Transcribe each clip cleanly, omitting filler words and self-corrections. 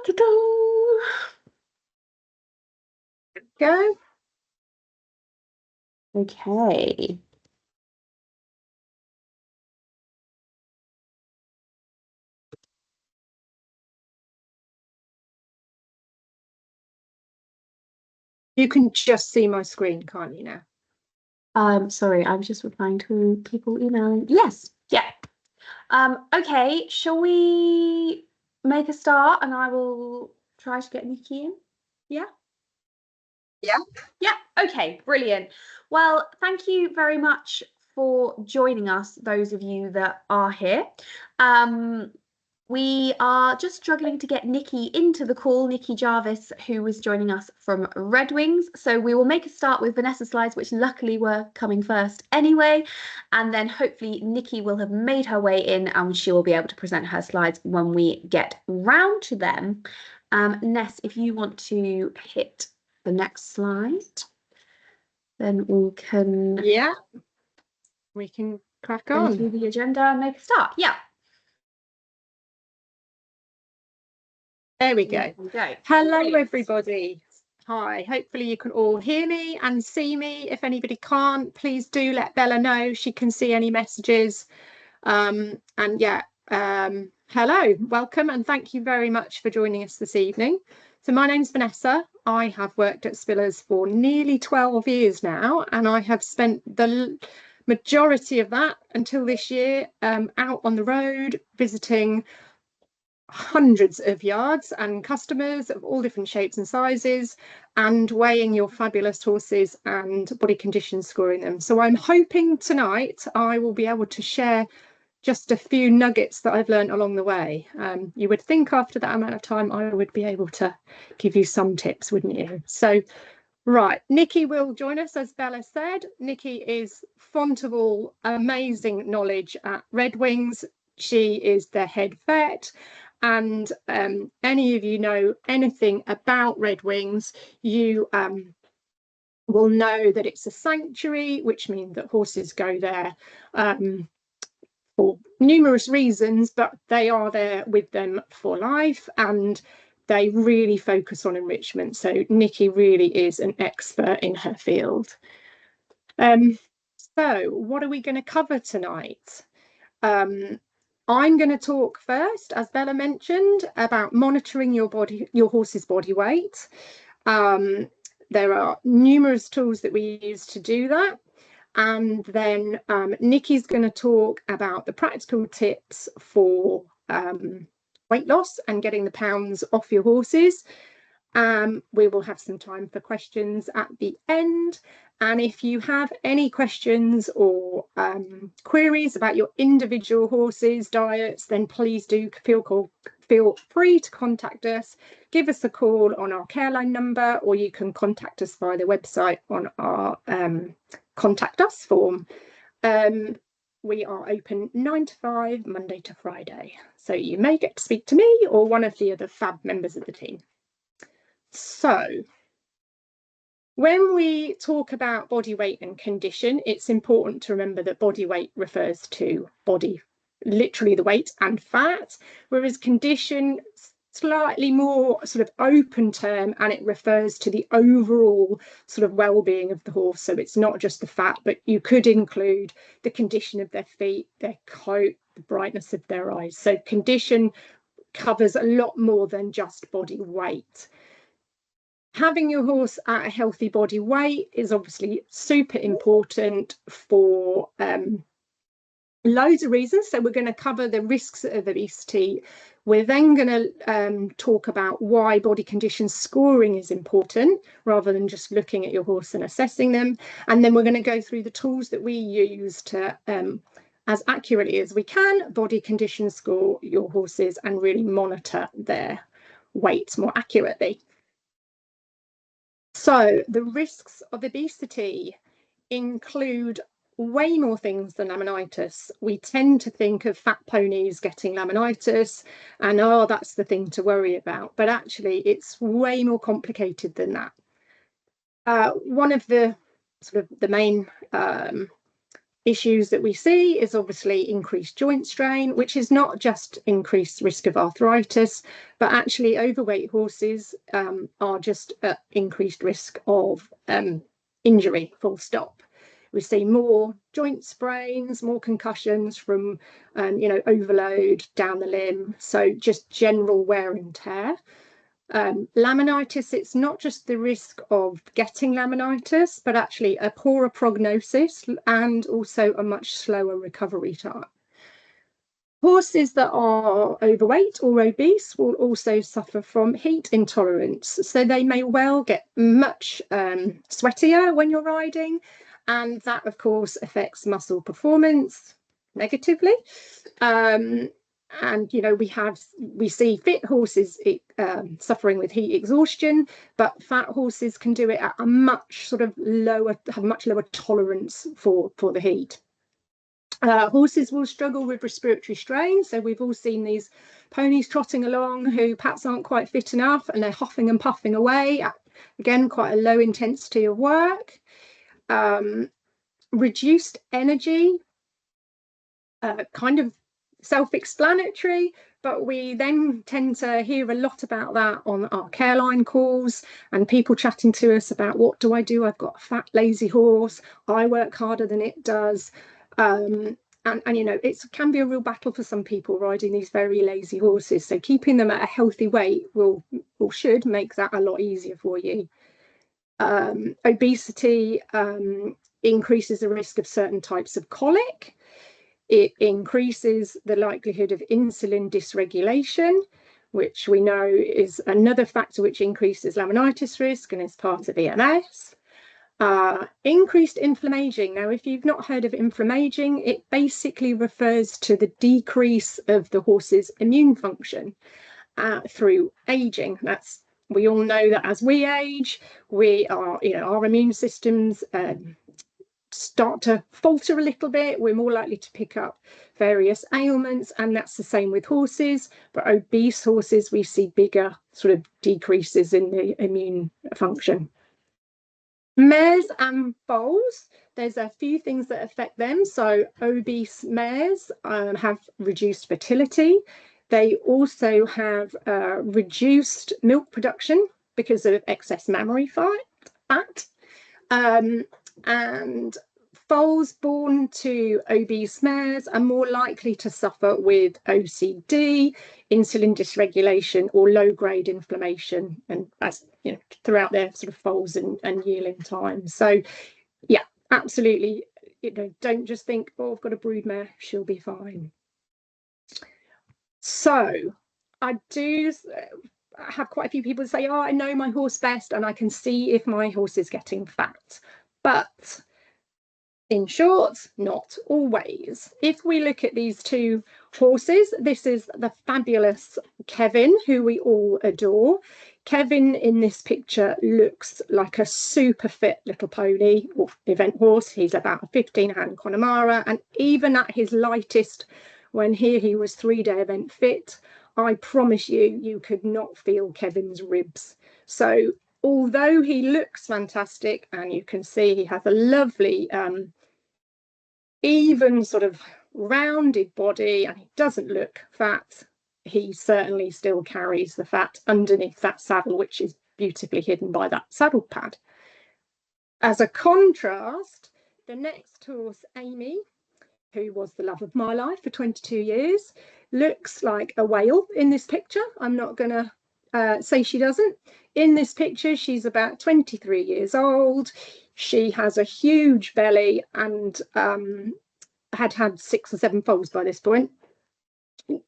Da-da. Go. Okay. You can just see my screen, can't you now? Sorry, I was just replying to people emailing. Yes, yeah. Okay, shall we make a start and I will try to get Nicky in? Yeah? Yeah. Yeah, okay, brilliant. Well, thank you very much for joining us, those of you that are here. We are just struggling to get Nicky into the call, Nicky Jarivs, who was joining us from Redwings. So we will make a start with Vanessa's slides, which luckily were coming first anyway. And then hopefully Nicky will have made her way in and she will be able to present her slides when we get round to them. Ness, if you want to hit the next slide, then we can... Yeah, we can crack on. Through the agenda and make a start. Yeah. There we go. Hello, everybody. Hi, hopefully you can all hear me and see me. If anybody can't, please do let Bella know. She can see any messages. And yeah, hello, welcome, and thank you very much for joining us this evening. So my name's Vanessa. I have worked at Spillers for nearly 12 years now, and I have spent the majority of that until this year out on the road visiting hundreds of yards and customers of all different shapes and sizes, and weighing your fabulous horses and body condition scoring them. So I'm hoping tonight I will be able to share just a few nuggets that I've learned along the way. You would think after that amount of time I would be able to give you some tips, wouldn't you? So right, Nicky will join us, as Bella said. Nicky is font of all amazing knowledge at Redwings. She is the head vet, and any of you know anything about Redwings, you will know that it's a sanctuary, which means that horses go there for numerous reasons, but they are there with them for life, and they really focus on enrichment. So Nicky really is an expert in her field. So what are we going to cover tonight? I'm going to talk first, as Bella mentioned, about monitoring your horse's body weight. There are numerous tools that we use to do that. And then Nicky's going to talk about the practical tips for weight loss and getting the pounds off your horses. We will have some time for questions at the end. And if you have any questions or queries about your individual horses' diets, then please do feel free to contact us. Give us a call on our care line number, or you can contact us via the website on our contact us form. We are open 9 to 5, Monday to Friday. So you may get to speak to me or one of the other fab members of the team. So when we talk about body weight and condition, it's important to remember that body weight refers to body, literally the weight and fat, whereas condition, slightly more sort of open term, and it refers to the overall sort of well-being of the horse. So it's not just the fat, but you could include the condition of their feet, their coat, the brightness of their eyes. So condition covers a lot more than just body weight. Having your horse at a healthy body weight is obviously super important for loads of reasons. So we're going to cover the risks of obesity. We're then going to talk about why body condition scoring is important, rather than just looking at your horse and assessing them. And then we're going to go through the tools that we use to, as accurately as we can, body condition score your horses and really monitor their weights more accurately. So the risks of obesity include way more things than laminitis. We tend to think of fat ponies getting laminitis and, oh, that's the thing to worry about. But actually, it's way more complicated than that. One of the sort of the main issues that we see is obviously increased joint strain, which is not just increased risk of arthritis, but actually overweight horses are just at increased risk of injury, full stop. We see more joint sprains, more concussions from, overload down the limb. So just general wear and tear. Laminitis, it's not just the risk of getting laminitis, but actually a poorer prognosis and also a much slower recovery time. Horses that are overweight or obese will also suffer from heat intolerance. So they may well get much sweatier when you're riding. And that, of course, affects muscle performance negatively. And we see fit horses suffering with heat exhaustion, but fat horses can do it at a much lower tolerance for the heat. Horses will struggle with respiratory strain. So we've all seen these ponies trotting along who perhaps aren't quite fit enough, and they're huffing and puffing away at, again, quite a low intensity of work. Reduced energy, kind of self-explanatory, but we then tend to hear a lot about that on our care line calls and people chatting to us about, what do I do? I've got a fat, lazy horse. I work harder than it does. And it can be a real battle for some people riding these very lazy horses. So keeping them at a healthy weight should make that a lot easier for you. Obesity increases the risk of certain types of colic. It increases the likelihood of insulin dysregulation, which we know is another factor which increases laminitis risk and is part of EMS. Increased inflammaging. Now, if you've not heard of inflammaging, it basically refers to the decrease of the horse's immune function through aging. We all know that as we age, our immune systems start to falter a little bit. We're more likely to pick up various ailments, and that's the same with horses. But obese horses, we see bigger decreases in the immune function. Mares and foals, there's a few things that affect them. So obese mares have reduced fertility. They also have reduced milk production because of excess mammary fat. And foals born to obese mares are more likely to suffer with OCD, insulin dysregulation, or low-grade inflammation, and throughout their foals and yearling time. So, yeah, absolutely. Don't just think, oh, I've got a brood mare, she'll be fine. So, I do have quite a few people say, oh, I know my horse best, and I can see if my horse is getting fat. But in short, not always. If we look at these two horses, this is the fabulous Kevin, who we all adore. Kevin in this picture looks like a super fit little pony or event horse. He's about a 15-hand Connemara, and even at his lightest, when he was 3-day event fit, I promise you could not feel Kevin's ribs. So although he looks fantastic, and you can see he has a lovely even rounded body, and he doesn't look fat, he certainly still carries the fat underneath that saddle, which is beautifully hidden by that saddle pad. As a contrast, the next horse, Amy, who was the love of my life for 22 years, looks like a whale in this picture. I'm not going to say she doesn't. In this picture, she's about 23 years old. She has a huge belly and had 6 or 7 foals by this point.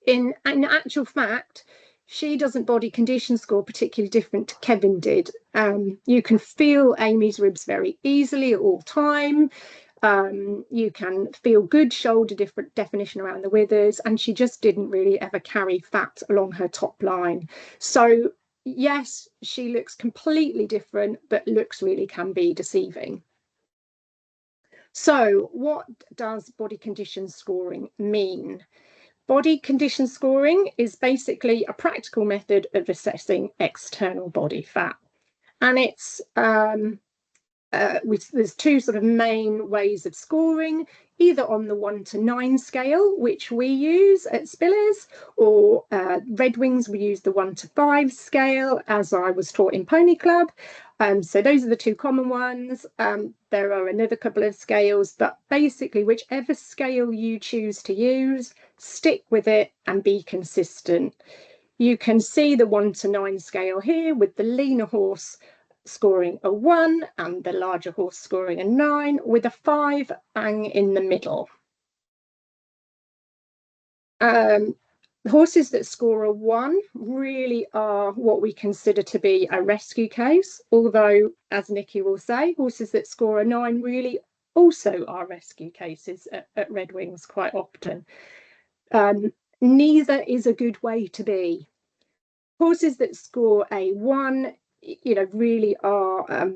In actual fact, she doesn't body condition score particularly different to Kevin did. You can feel Amy's ribs very easily at all time. You can feel good shoulder definition around the withers, and she just didn't really ever carry fat along her top line. So yes, she looks completely different, but looks really can be deceiving. So what does body condition scoring mean? Body condition scoring is basically a practical method of assessing external body fat, and it's there's two sort of main ways of scoring, either on the 1 to 9 scale, which we use at Spillers, or Redwings, we use the 1 to 5 scale, as I was taught in Pony Club. So those are the two common ones. There are another couple of scales, but basically whichever scale you choose to use, stick with it and be consistent. You can see the 1 to 9 scale here, with the leaner horse scoring a 1 and the larger horse scoring a 9, with a 5 bang in the middle. Horses that score a 1 really are what we consider to be a rescue case, although, as Nicky will say, horses that score a 9 really also are rescue cases at Redwings quite often. Neither is a good way to be. Horses that score a 1, really are,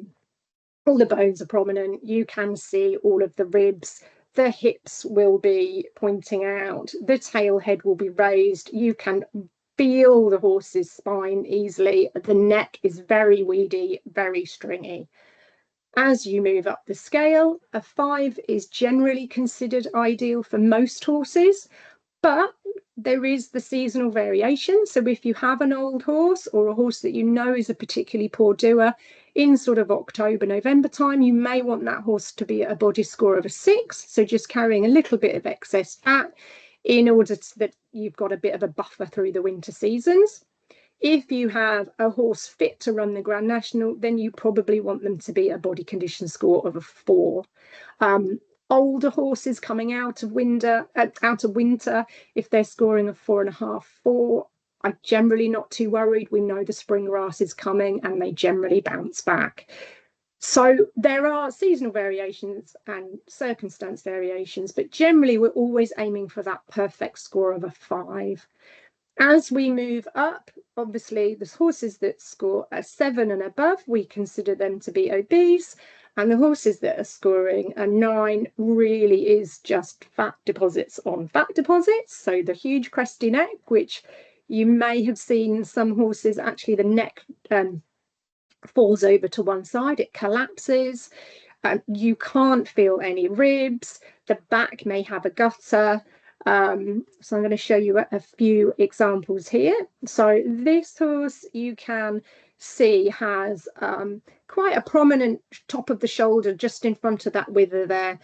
all the bones are prominent. You can see all of the ribs. The hips will be pointing out. The tail head will be raised. You can feel the horse's spine easily. The neck is very weedy, very stringy. As you move up the scale, a 5 is generally considered ideal for most horses, but there is the seasonal variation. So if you have an old horse or a horse that you know is a particularly poor doer, in sort of October, November time, you may want that horse to be at a body score of a 6. So just carrying a little bit of excess fat in order that you've got a bit of a buffer through the winter seasons. If you have a horse fit to run the Grand National, then you probably want them to be a body condition score of a 4. Older horses coming out of winter, if they're scoring a 4.5, 4, I'm generally not too worried. We know the spring grass is coming and they generally bounce back. So there are seasonal variations and circumstance variations, but generally we're always aiming for that perfect score of a 5. As we move up, obviously the horses that score a 7 and above, we consider them to be obese, and the horses that are scoring a 9 really is just fat deposits on fat deposits. So the huge cresty neck, which you may have seen some horses, actually the neck falls over to one side, it collapses. You can't feel any ribs. The back may have a gutter. So I'm going to show you a few examples here. So this horse, you can see, has quite a prominent top of the shoulder just in front of that wither there.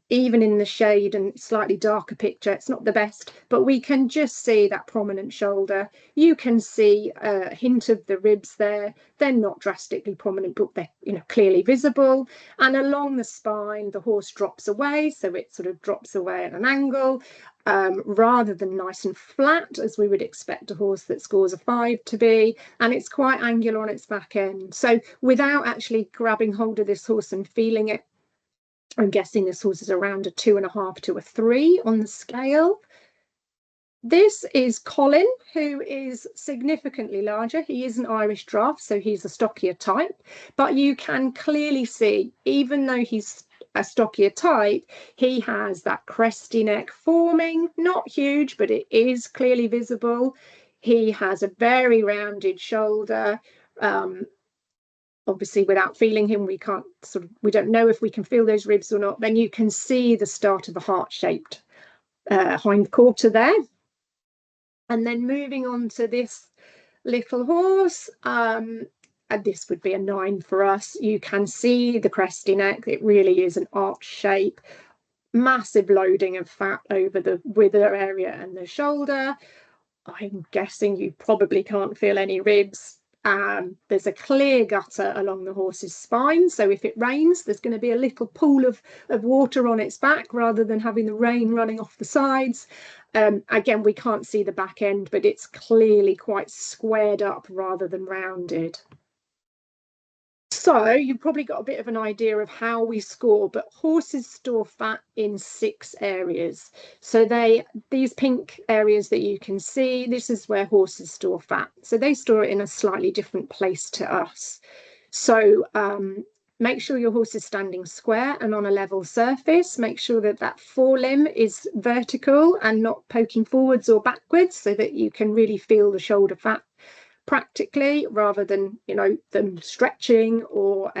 Even in the shade and slightly darker picture, it's not the best, but we can just see that prominent shoulder. You can see a hint of the ribs there. They're not drastically prominent, but they're clearly visible. And along the spine, the horse drops away, so it sort of drops away at an angle, rather than nice and flat, as we would expect a horse that scores a 5 to be. And it's quite angular on its back end. So without actually grabbing hold of this horse and feeling it, I'm guessing this horse is around a 2.5 to a 3 on the scale. This is Colin, who is significantly larger. He is an Irish draft, so he's a stockier type, but you can clearly see, even though he's a stockier type, he has that cresty neck forming, not huge, but it is clearly visible. He has a very rounded shoulder. Obviously, without feeling him, we don't know if we can feel those ribs or not. Then you can see the start of a heart-shaped hind quarter there. And then moving on to this little horse, and this would be a 9 for us. You can see the cresty neck. It really is an arch shape. Massive loading of fat over the wither area and the shoulder. I'm guessing you probably can't feel any ribs. There's a clear gutter along the horse's spine, so if it rains, there's going to be a little pool of water on its back rather than having the rain running off the sides. Again, we can't see the back end, but it's clearly quite squared up rather than rounded. So you've probably got a bit of an idea of how we score, but horses store fat in 6 areas. So these pink areas that you can see, this is where horses store fat. So they store it in a slightly different place to us. So make sure your horse is standing square and on a level surface. Make sure that that forelimb is vertical and not poking forwards or backwards, so that you can really feel the shoulder fat practically, rather than them stretching or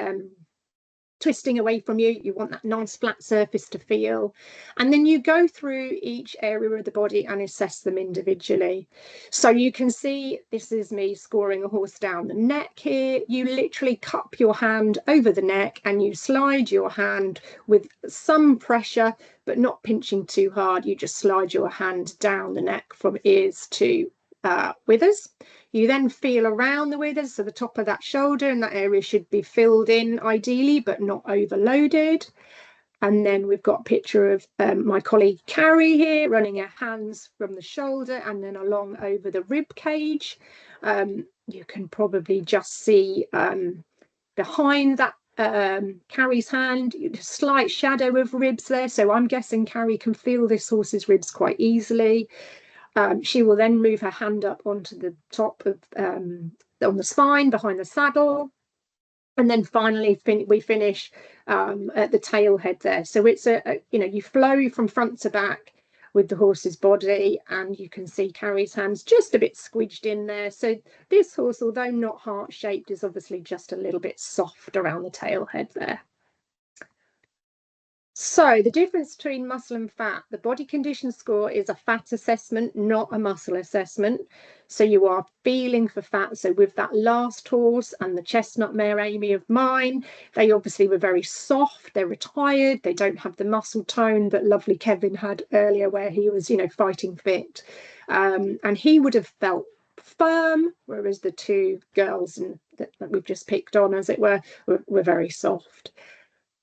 twisting away from you. You want that nice flat surface to feel. And then you go through each area of the body and assess them individually. So you can see, this is me scoring a horse down the neck here. You literally cup your hand over the neck and you slide your hand with some pressure, but not pinching too hard. You just slide your hand down the neck from ears to withers. You then feel around the withers, so the top of that shoulder, and that area should be filled in ideally, but not overloaded. And then we've got a picture of my colleague Carrie here running her hands from the shoulder and then along over the rib cage. You can probably just see behind that Carrie's hand, a slight shadow of ribs there. So I'm guessing Carrie can feel this horse's ribs quite easily. She will then move her hand up onto the top of on the spine behind the saddle, and then finally we finish at the tail head there. So it's you flow from front to back with the horse's body, and you can see Carrie's hands just a bit squidged in there. So this horse, although not heart shaped, is obviously just a little bit soft around the tail head there. So the difference between muscle and fat, the body condition score is a fat assessment, not a muscle assessment. So you are feeling for fat. So with that last horse and the chestnut mare Amy of mine, they obviously were very soft, they're retired, they don't have the muscle tone that lovely Kevin had earlier where he was, fighting fit. And he would have felt firm, whereas the two girls that we've just picked on, as it were very soft.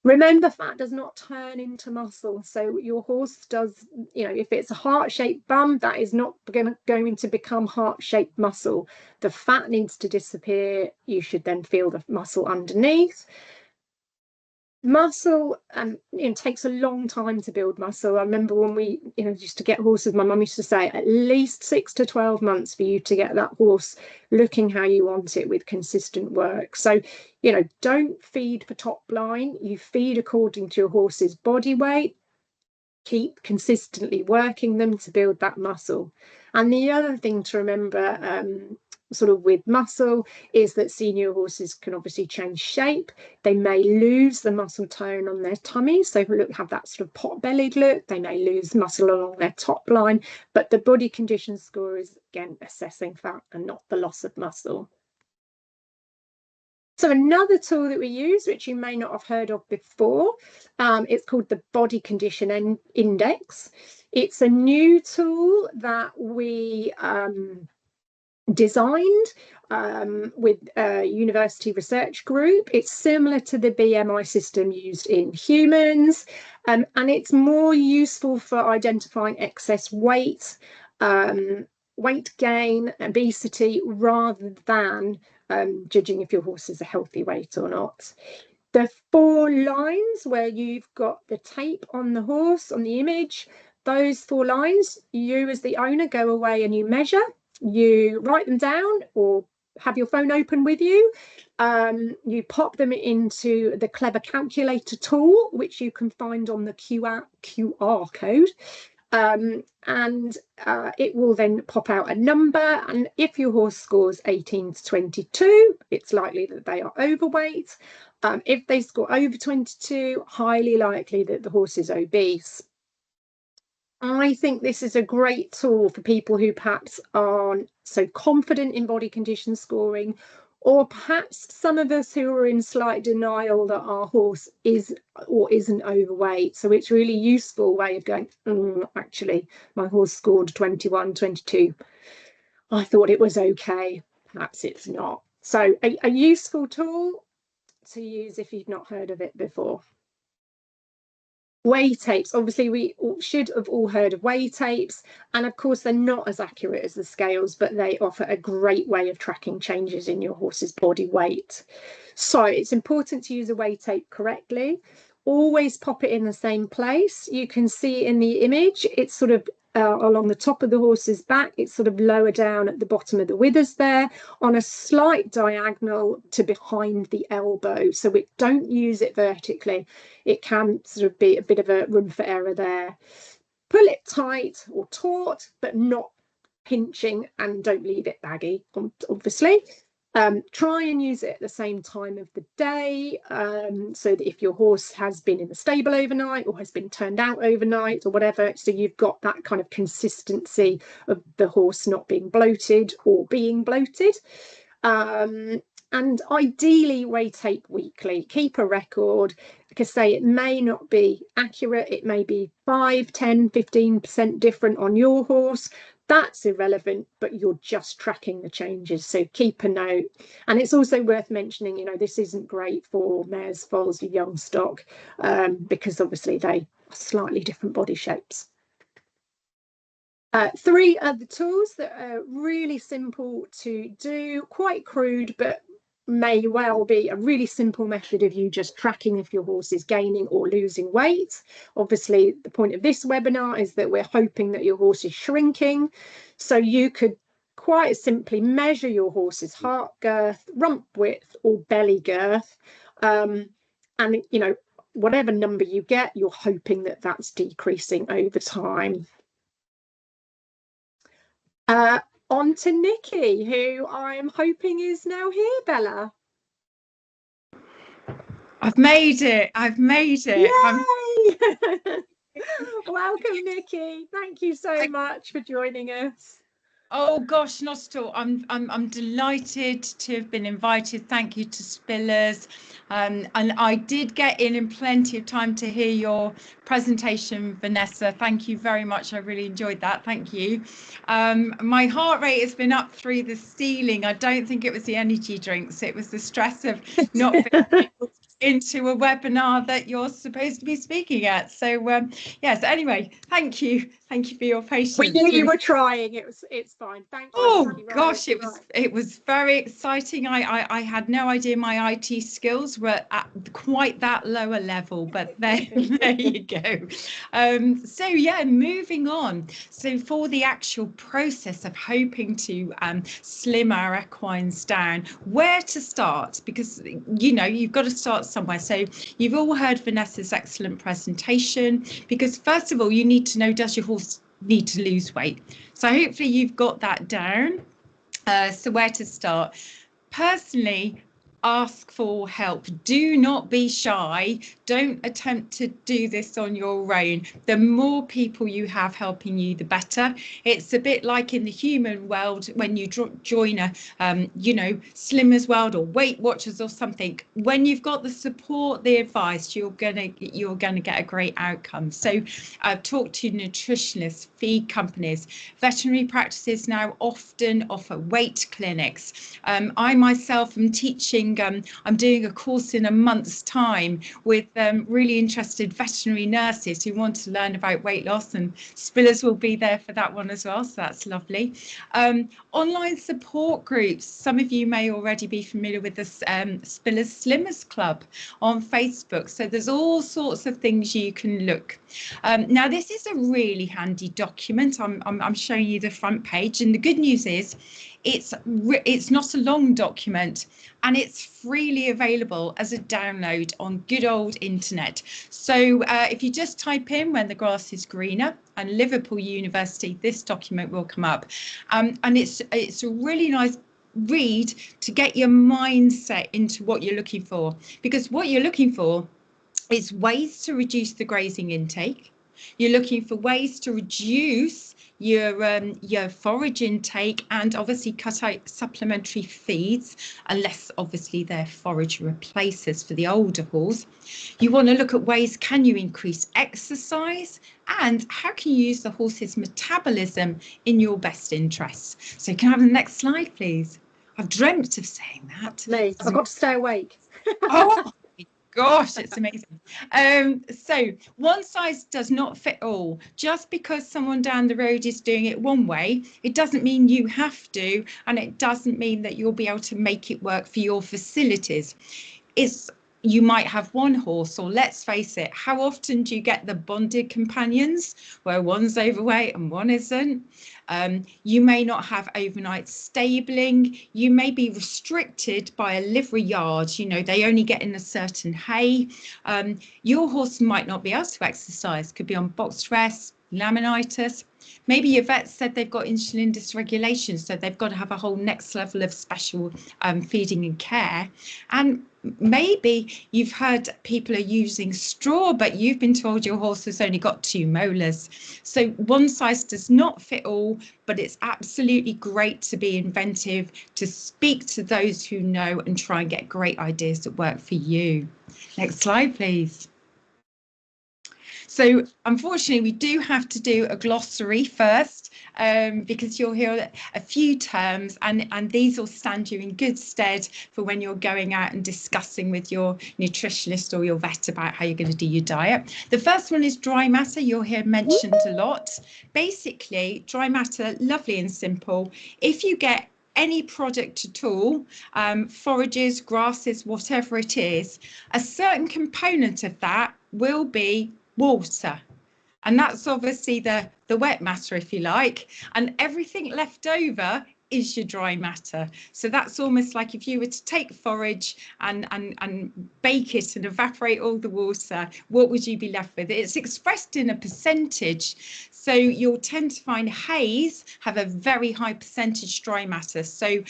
Remember, fat does not turn into muscle. So your horse does, if it's a heart-shaped bum, that is not going to become heart-shaped muscle. The fat needs to disappear. You should then feel the muscle underneath. Muscle takes a long time to build muscle. I remember when we used to get horses, my mum used to say at least 6 to 12 months for you to get that horse looking how you want it with consistent work. So don't feed for top line. You feed according to your horse's body weight. Keep consistently working them to build that muscle. And the other thing to remember sort of with muscle is that senior horses can obviously change shape. They may lose the muscle tone on their tummy, so have that sort of pot-bellied look. They may lose muscle along their top line, but the body condition score is again assessing fat and not the loss of muscle. So another tool that we use, which you may not have heard of before, it's called the Body Condition Index. It's a new tool that we designed with a university research group. It's similar to the BMI system used in humans, and it's more useful for identifying excess weight, weight gain, obesity, rather than judging if your horse is a healthy weight or not. The 4 lines where you've got the tape on the horse, on the image, those 4 lines, you as the owner go away and you measure. You write them down or have your phone open with you. You pop them into the Clever Calculator tool, which you can find on the QR code. And it will then pop out a number, and if your horse scores 18 to 22, it's likely that they are overweight. If they score over 22, highly likely that the horse is obese. I think this is a great tool for people who perhaps aren't so confident in body condition scoring, or perhaps some of us who are in slight denial that our horse is or isn't overweight. So it's really useful way of going, actually, my horse scored 21, 22. I thought it was okay. Perhaps it's not. So a useful tool to use if you've not heard of it before. Weigh tapes, obviously we should have all heard of weigh tapes, and of course they're not as accurate as the scales, but they offer a great way of tracking changes in your horse's body weight. So it's important to use a weigh tape correctly. Always pop it in the same place. You can see in the image it's sort of along the top of the horse's back. It's sort of lower down at the bottom of the withers there, on a slight diagonal to behind the elbow. So we don't use it vertically. It can sort of be a bit of a room for error there. Pull it tight or taut, but not pinching, and don't leave it baggy, obviously. Try and use it at the same time of the day, so that if your horse has been in the stable overnight or has been turned out overnight or whatever, so you've got that kind of consistency of the horse not being bloated or being bloated. And ideally weigh tape weekly, keep a record. Like I say, it may not be accurate, it may be 5, 10, 15% different on your horse. That's irrelevant, but you're just tracking the changes, so keep a note. And it's also worth mentioning, you know, this isn't great for mares, foals, young stock, because obviously they are slightly different body shapes. 3 other tools that are really simple to do, quite crude, but may well be a really simple method of you just tracking if your horse is gaining or losing weight. Obviously, the point of this webinar is that we're hoping that your horse is shrinking. So you could quite simply measure your horse's heart girth, rump width, or belly girth. And, you know, whatever number you get, you're hoping that that's decreasing over time. On to Nicky, who I'm hoping is now here, Bella. I've made it. Yay! Welcome, Nicky. Thank you so much for joining us. Oh gosh, not at all. I'm delighted to have been invited. Thank you to Spillers. And I did get in plenty of time to hear your presentation, Vanessa. Thank you very much. I really enjoyed that. Thank you. My heart rate has been up through the ceiling. I don't think it was the energy drinks. It was the stress of not being able into a webinar that you're supposed to be speaking at. So yes, anyway, thank you for your patience. We knew you were trying. It's fine. Thank you. Oh gosh, it was very exciting. I had no idea my IT skills were at quite that lower level, but there you go. So yeah, moving on. So for the actual process of hoping to slim our equines down, where to start? Because you know you've got to start somewhere. So you've all heard Vanessa's excellent presentation, because first of all you need to know, does your horse need to lose weight? So hopefully you've got that down. So where to start? Personally, ask for help. Do not be shy. Don't attempt to do this on your own. The more people you have helping you, the better. It's a bit like in the human world when you join a you know, Slimmers World or Weight Watchers or something. When you've got the support, the advice, you're gonna get a great outcome. So talk to nutritionists, feed companies. Veterinary practices now often offer weight clinics. I myself am teaching. I'm doing a course in a month's time with really interested veterinary nurses who want to learn about weight loss, and Spillers will be there for that one as well, so that's lovely. Online support groups. Some of you may already be familiar with the Spillers Slimmers Club on Facebook, so there's all sorts of things you can look. Now this is a really handy document. I'm showing you the front page, and the good news is it's not a long document, and it's freely available as a download on good old internet. So if you just type in "when the grass is greener" and Liverpool University, this document will come up, and it's a really nice read to get your mindset into what you're looking for, because what you're looking for is ways to reduce the grazing intake. You're looking for ways to reduce your forage intake, and obviously cut out supplementary feeds, unless obviously they're forage replacers for the older horse. You want to look at ways, can you increase exercise, and how can you use the horse's metabolism in your best interests? So can I have the next slide, please? I've dreamt of saying that. Me, I've got to stay awake. Oh gosh, it's amazing. So one size does not fit all. Just because someone down the road is doing it one way, it doesn't mean you have to, and it doesn't mean that you'll be able to make it work for your facilities. You might have one horse, or let's face it, how often do you get the bonded companions where one's overweight and one isn't? You may not have overnight stabling. You may be restricted by a livery yard. You know, they only get in a certain hay. Your horse might not be able to exercise, could be on box rest, laminitis. Maybe your vet said they've got insulin dysregulation, so they've got to have a whole next level of special feeding and care. And maybe you've heard people are using straw, but you've been told your horse has only got 2 molars. So one size does not fit all, but it's absolutely great to be inventive, to speak to those who know and try and get great ideas that work for you. Next slide, please. So unfortunately, we do have to do a glossary first, because you'll hear a few terms, and these will stand you in good stead for when you're going out and discussing with your nutritionist or your vet about how you're going to do your diet. The first one is dry matter. You'll hear mentioned a lot. Basically, dry matter, lovely and simple. If you get any product at all, forages, grasses, whatever it is, a certain component of that will be water, and that's obviously the wet matter, if you like, and everything left over is your dry matter. So that's almost like if you were to take forage and bake it and evaporate all the water, what would you be left with? It's expressed in a percentage. So you'll tend to find hays have a very high percentage dry matter. So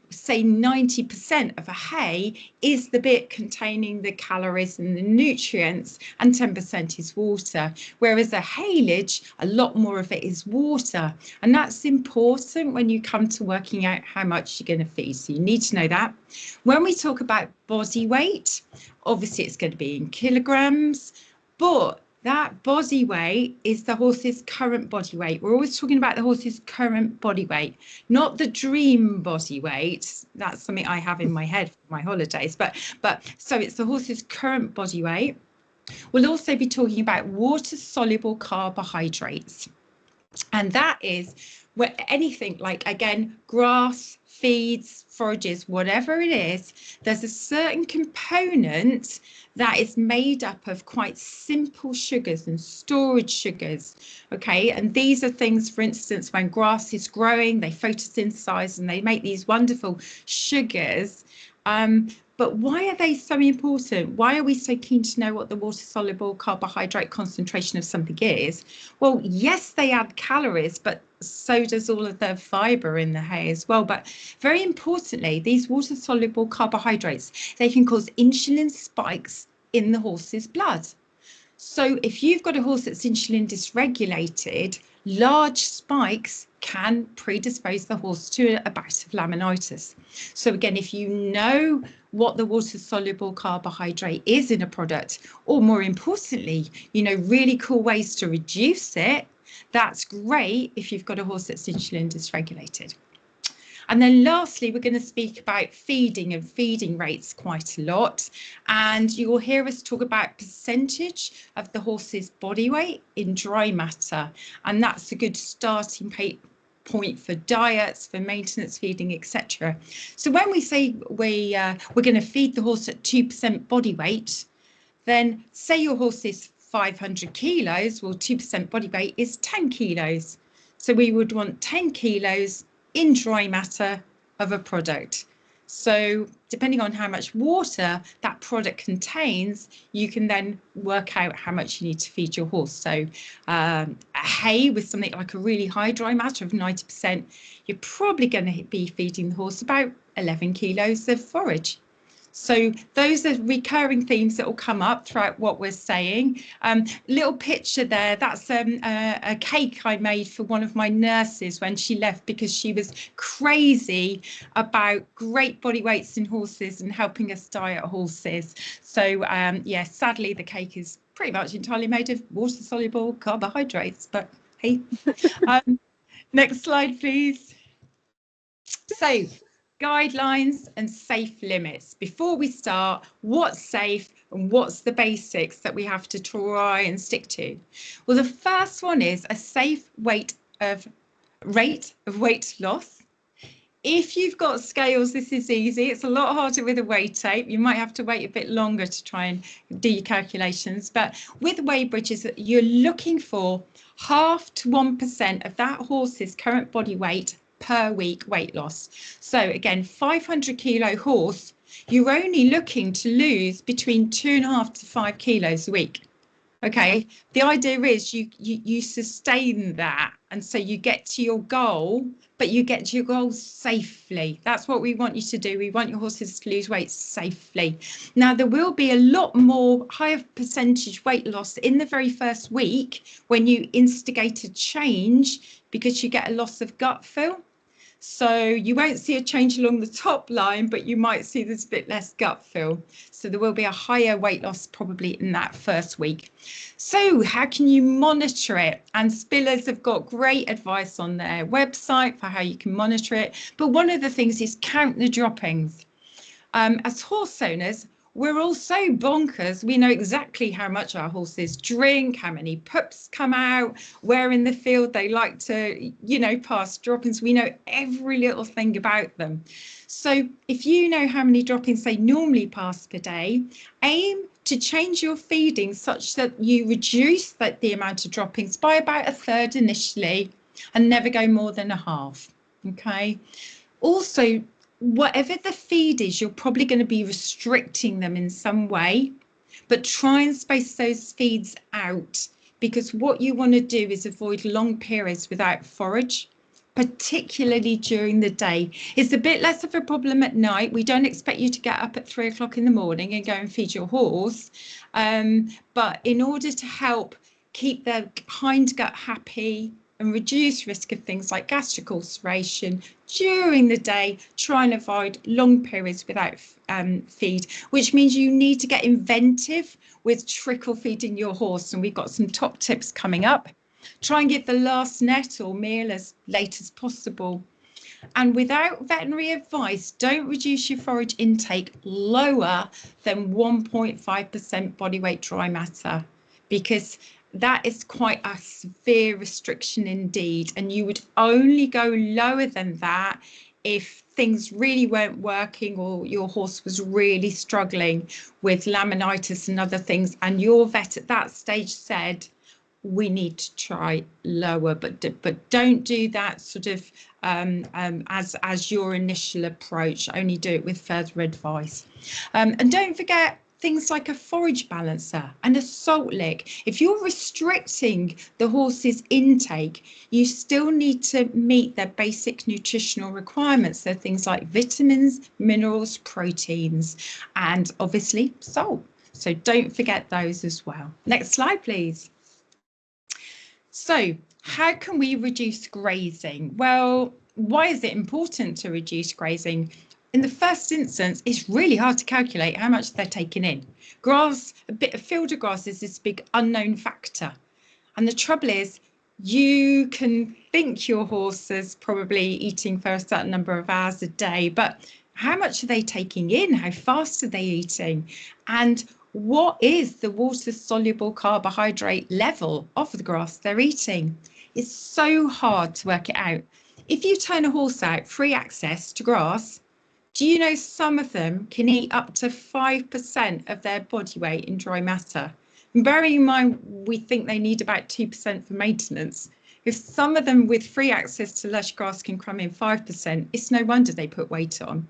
say 90% of a hay is the bit containing the calories and the nutrients, and 10% is water, whereas a haylage, a lot more of it is water. And that's important when you come to working out how much you're going to feed, so you need to know that. When we talk about body weight, obviously it's going to be in kilograms, but that body weight is the horse's current body weight. We're always talking about the horse's current body weight, not the dream body weight. That's something I have in my head for my holidays. But so it's the horse's current body weight. We'll also be talking about water-soluble carbohydrates. And that is where anything like, again, grass, feeds, forages, whatever it is, there's a certain component that is made up of quite simple sugars and storage sugars. Okay, and these are things, for instance, when grass is growing, they photosynthesize and they make these wonderful sugars. But why are they so important? Why are we so keen to know what the water-soluble carbohydrate concentration of something is? Well, yes, they add calories, but so does all of the fibre in the hay as well. But very importantly, these water-soluble carbohydrates, they can cause insulin spikes in the horse's blood. So if you've got a horse that's insulin dysregulated, large spikes can predispose the horse to a bout of laminitis. So again, if you know what the water-soluble carbohydrate is in a product, or more importantly, you know, really cool ways to reduce it, that's great if you've got a horse that's insulin dysregulated. And then lastly, we're going to speak about feeding and feeding rates quite a lot. And you'll hear us talk about percentage of the horse's body weight in dry matter. And that's a good starting point for diets, for maintenance feeding, etc. So when we say we're going to feed the horse at 2% body weight, then say your horse is 500 kilos, well, 2% body weight is 10 kilos. So we would want 10 kilos in dry matter of a product. So depending on how much water that product contains, you can then work out how much you need to feed your horse. So a hay with something like a really high dry matter of 90%, you're probably going to be feeding the horse about 11 kilos of forage. So those are recurring themes that will come up throughout what we're saying. Little picture there, that's a cake I made for one of my nurses when she left, because she was crazy about great body weights in horses and helping us diet horses. So yeah, sadly the cake is pretty much entirely made of water-soluble carbohydrates, but hey. Next slide, please. So, guidelines and safe limits. Before we start, what's safe and what's the basics that we have to try and stick to? Well, the first one is a safe rate of weight loss. If you've got scales, this is easy. It's a lot harder with a weigh tape. You might have to wait a bit longer to try and do your calculations. But with weigh bridges, you're looking for 0.5 to 1% of that horse's current body weight per week weight loss. So again, 500 kilo horse, you're only looking to lose between 2.5 to 5 kilos a week. Okay, the idea is you sustain that, and so you get to your goal, but you get to your goal safely. That's what we want you to do. We want your horses to lose weight safely. Now, there will be a lot more higher percentage weight loss in the very first week when you instigate a change, because you get a loss of gut feel. So you won't see a change along the top line, but you might see there's a bit less gut feel. So there will be a higher weight loss probably in that first week. So how can you monitor it? And Spillers have got great advice on their website for how you can monitor it. But one of the things is count the droppings. As horse owners, we're all so bonkers. We know exactly how much our horses drink, how many pups come out, where in the field they like to, pass droppings. We know every little thing about them. So if you know how many droppings they normally pass per day, aim to change your feeding such that you reduce the amount of droppings by about a third initially, and never go more than a half. Okay. Also, whatever the feed is, you're probably going to be restricting them in some way, but try and space those feeds out, because what you want to do is avoid long periods without forage, particularly during the day. It's a bit less of a problem at night. We don't expect you to get up at 3 o'clock in the morning and go and feed your horse. But in order to help keep their hindgut happy and reduce risk of things like gastric ulceration during the day, try and avoid long periods without feed, which means you need to get inventive with trickle feeding your horse. And we've got some top tips coming up. Try and give the last net or meal as late as possible. And without veterinary advice, don't reduce your forage intake lower than 1.5% body weight dry matter, because that is quite a severe restriction indeed. And you would only go lower than that if things really weren't working, or your horse was really struggling with laminitis and other things, and your vet at that stage said, we need to try lower, but don't do that sort of as your initial approach. Only do it with further advice. And don't forget things like a forage balancer and a salt lick. If you're restricting the horse's intake, you still need to meet their basic nutritional requirements. So things like vitamins, minerals, proteins, and obviously salt. So don't forget those as well. Next slide, please. So how can we reduce grazing? Well, why is it important to reduce grazing? In the first instance, it's really hard to calculate how much they're taking in. Grass, a bit of fielder grass is this big unknown factor. And the trouble is, you can think your horse is probably eating for a certain number of hours a day, but how much are they taking in? How fast are they eating? And what is the water-soluble carbohydrate level of the grass they're eating? It's so hard to work it out. If you turn a horse out free access to grass, do you know some of them can eat up to 5% of their body weight in dry matter? And bearing in mind, we think they need about 2% for maintenance. If some of them with free access to lush grass can cram in 5%, it's no wonder they put weight on.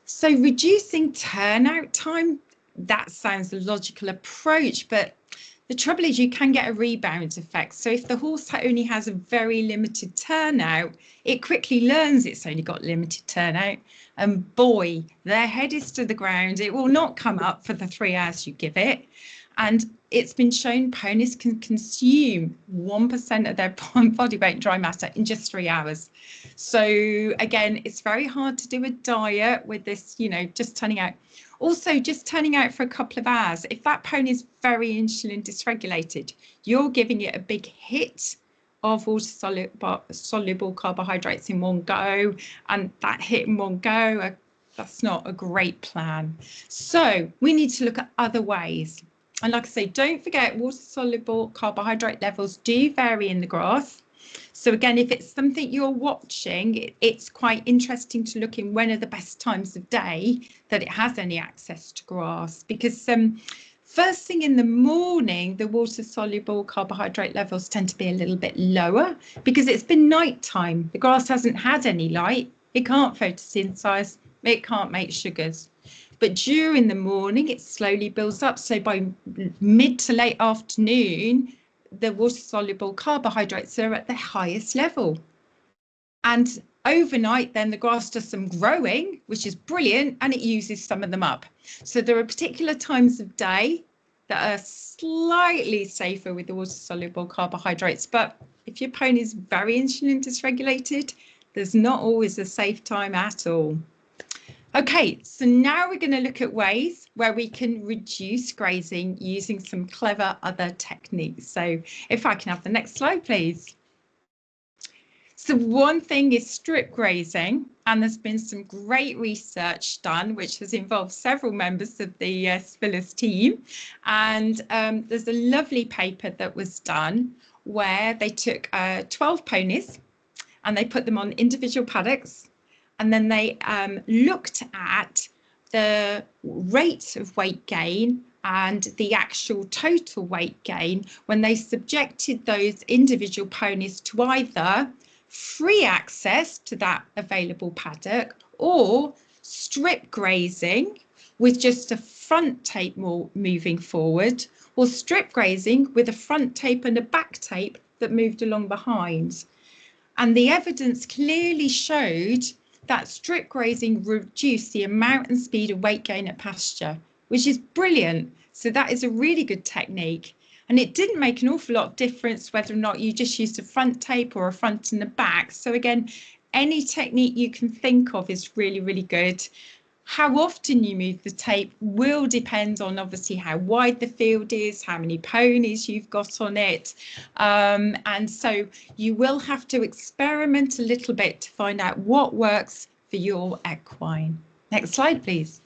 So reducing turnout time, that sounds a logical approach, but the trouble is you can get a rebound effect. So if the horse only has a very limited turnout, it quickly learns it's only got limited turnout. And boy, their head is to the ground. It will not come up for the 3 hours you give it. And it's been shown ponies can consume 1% of their body weight in dry matter in just 3 hours. So again, it's very hard to do a diet with this, just turning out. Also, just turning out for a couple of hours, if that pony is very insulin dysregulated, you're giving it a big hit of water-soluble carbohydrates in one go, and that hit in one go, that's not a great plan. So we need to look at other ways. And like I say, don't forget, water-soluble carbohydrate levels do vary in the grass. So again, if it's something you're watching, it's quite interesting to look in when are the best times of day that it has any access to grass, because first thing in the morning, the water-soluble carbohydrate levels tend to be a little bit lower because it's been nighttime. The grass hasn't had any light. It can't photosynthesize. It can't make sugars. But during the morning, it slowly builds up. So by mid to late afternoon, the water-soluble carbohydrates are at the highest level. And overnight, then the grass does some growing, which is brilliant, and it uses some of them up. So there are particular times of day that are slightly safer with the water-soluble carbohydrates. But if your pony is very insulin dysregulated, there's not always a safe time at all. Okay, so now we're going to look at ways where we can reduce grazing using some clever other techniques. So if I can have the next slide, please. So one thing is strip grazing, and there's been some great research done, which has involved several members of the Spillers team. And there's a lovely paper that was done where they took 12 ponies and they put them on individual paddocks. And then they looked at the rate of weight gain and the actual total weight gain when they subjected those individual ponies to either free access to that available paddock or strip grazing with just a front tape moving forward, or strip grazing with a front tape and a back tape that moved along behind. And the evidence clearly showed that strip grazing reduced the amount and speed of weight gain at pasture, which is brilliant. So that is a really good technique. And it didn't make an awful lot of difference whether or not you just used a front tape or a front and a back. So again, any technique you can think of is really, really good. How often you move the tape will depend on obviously how wide the field is, how many ponies you've got on it. And so you will have to experiment a little bit to find out what works for your equine. Next slide, please.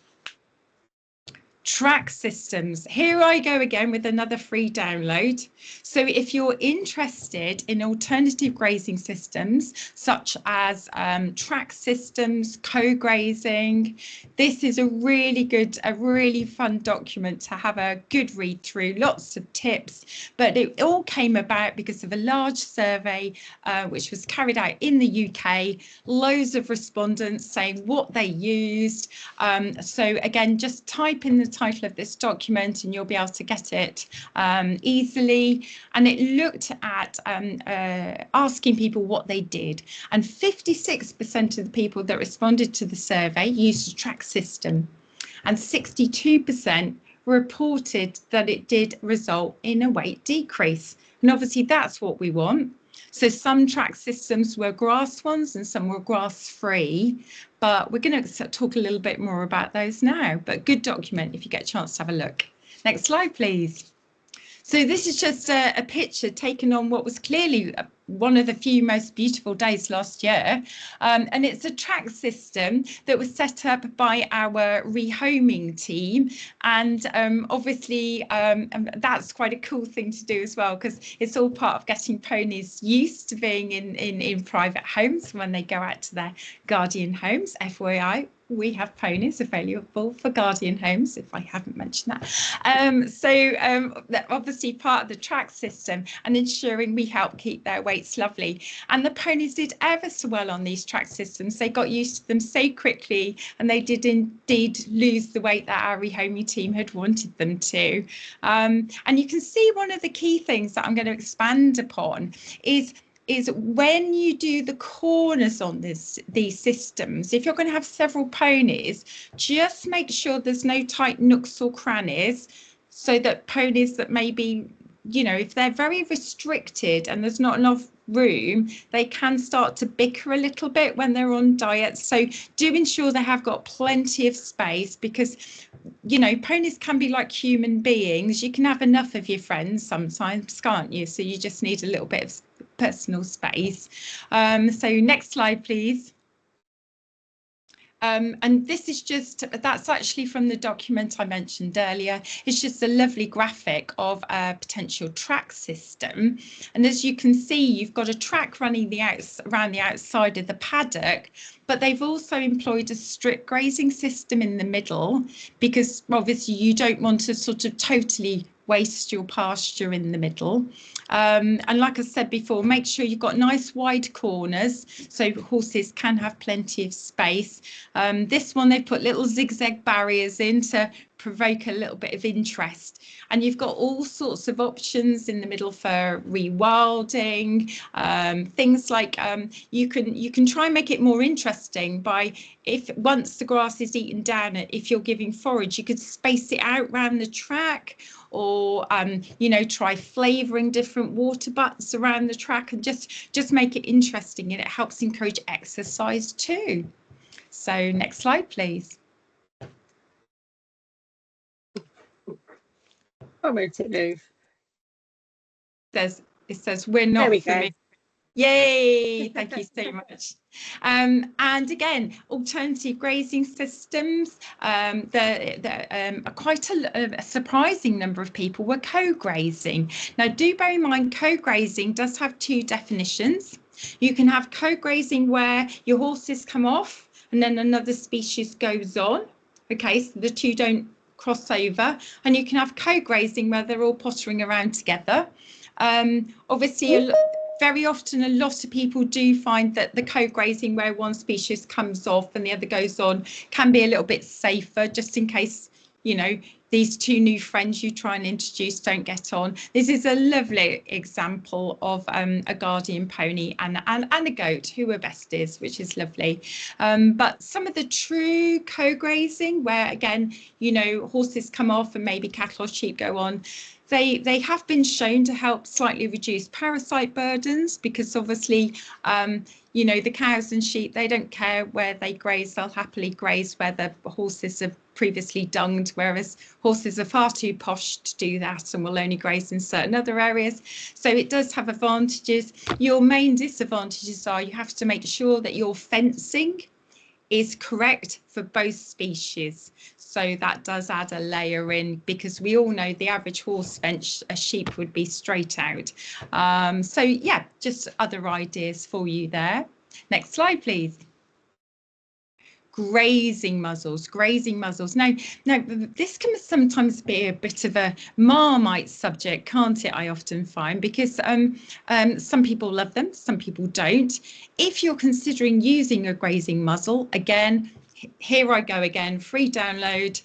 Track systems. Here I go again with another free download. So if you're interested in alternative grazing systems, such as track systems, co-grazing, this is a really good, a really fun document to have a good read through, lots of tips. But it all came about because of a large survey which was carried out in the UK, loads of respondents saying what they used. So again, just type in the title of this document and you'll be able to get it easily. And it looked at asking people what they did, and 56% of the people that responded to the survey used a track system, and 62% reported that it did result in a weight decrease. And obviously that's what we want. So some track systems were grass ones and some were grass free, but we're going to talk a little bit more about those now. But good document if you get a chance to have a look. Next slide, please. So this is just a picture taken on what was clearly one of the few most beautiful days last year. And it's a track system that was set up by our rehoming team. And obviously, that's quite a cool thing to do as well, because it's all part of getting ponies used to being in private homes when they go out to their guardian homes, FYI. We have ponies available for guardian homes, if I haven't mentioned that. So obviously part of the track system and ensuring we help keep their weights lovely. And the ponies did ever so well on these track systems. They got used to them so quickly, and they did indeed lose the weight that our rehoming team had wanted them to. And you can see one of the key things that I'm going to expand upon is when you do the corners on these systems, if you're going to have several ponies, just make sure there's no tight nooks or crannies, so that ponies that maybe, you know, if they're very restricted and there's not enough room, they can start to bicker a little bit when they're on diets. So do ensure they have got plenty of space, because, you know, ponies can be like human beings. You can have enough of your friends sometimes, can't you? So you just need a little bit of personal space. So next slide, please. And this is just, that's actually from the document I mentioned earlier. It's just a lovely graphic of a potential track system. And as you can see, you've got a track running around the outside of the paddock, but they've also employed a strip grazing system in the middle, because obviously you don't want to sort of totally waste your pasture in the middle. And like I said before, make sure you've got nice wide corners so horses can have plenty of space. This one, they've put little zigzag barriers in to provoke a little bit of interest. And you've got all sorts of options in the middle for rewilding, things like you can try and make it more interesting by, if once the grass is eaten down, if you're giving forage, you could space it out around the track, or you know, try flavouring different water butts around the track, and just make it interesting, and it helps encourage exercise too. So next slide, please. I won't it move? It says we're not. There we go. Yay, thank you so much. And again, alternative grazing systems, quite a surprising number of people were co-grazing. Now, do bear in mind, co-grazing does have two definitions. You can have co-grazing where your horses come off and then another species goes on. Okay, so the two don't cross over. And you can have co-grazing where they're all pottering around together. Obviously, very often a lot of people do find that the co-grazing where one species comes off and the other goes on can be a little bit safer, just in case, you know, these two new friends you try and introduce don't get on. This is a lovely example of a guardian pony and a goat who are besties, which is lovely. But some of the true co-grazing where, again, you know, horses come off and maybe cattle or sheep go on, they have been shown to help slightly reduce parasite burdens, because obviously, you know, the cows and sheep, they don't care where they graze. They'll happily graze where the horses have previously dunged, whereas horses are far too posh to do that and will only graze in certain other areas. So it does have advantages. Your main disadvantages are you have to make sure that your fencing is correct for both species. So that does add a layer in, because we all know the average horse fence, a sheep would be straight out. So yeah, just other ideas for you there. Next slide, please. Grazing muzzles. Now this can sometimes be a bit of a Marmite subject, can't it? I often find, because some people love them, some people don't. If you're considering using a grazing muzzle, again, here I go again, free download.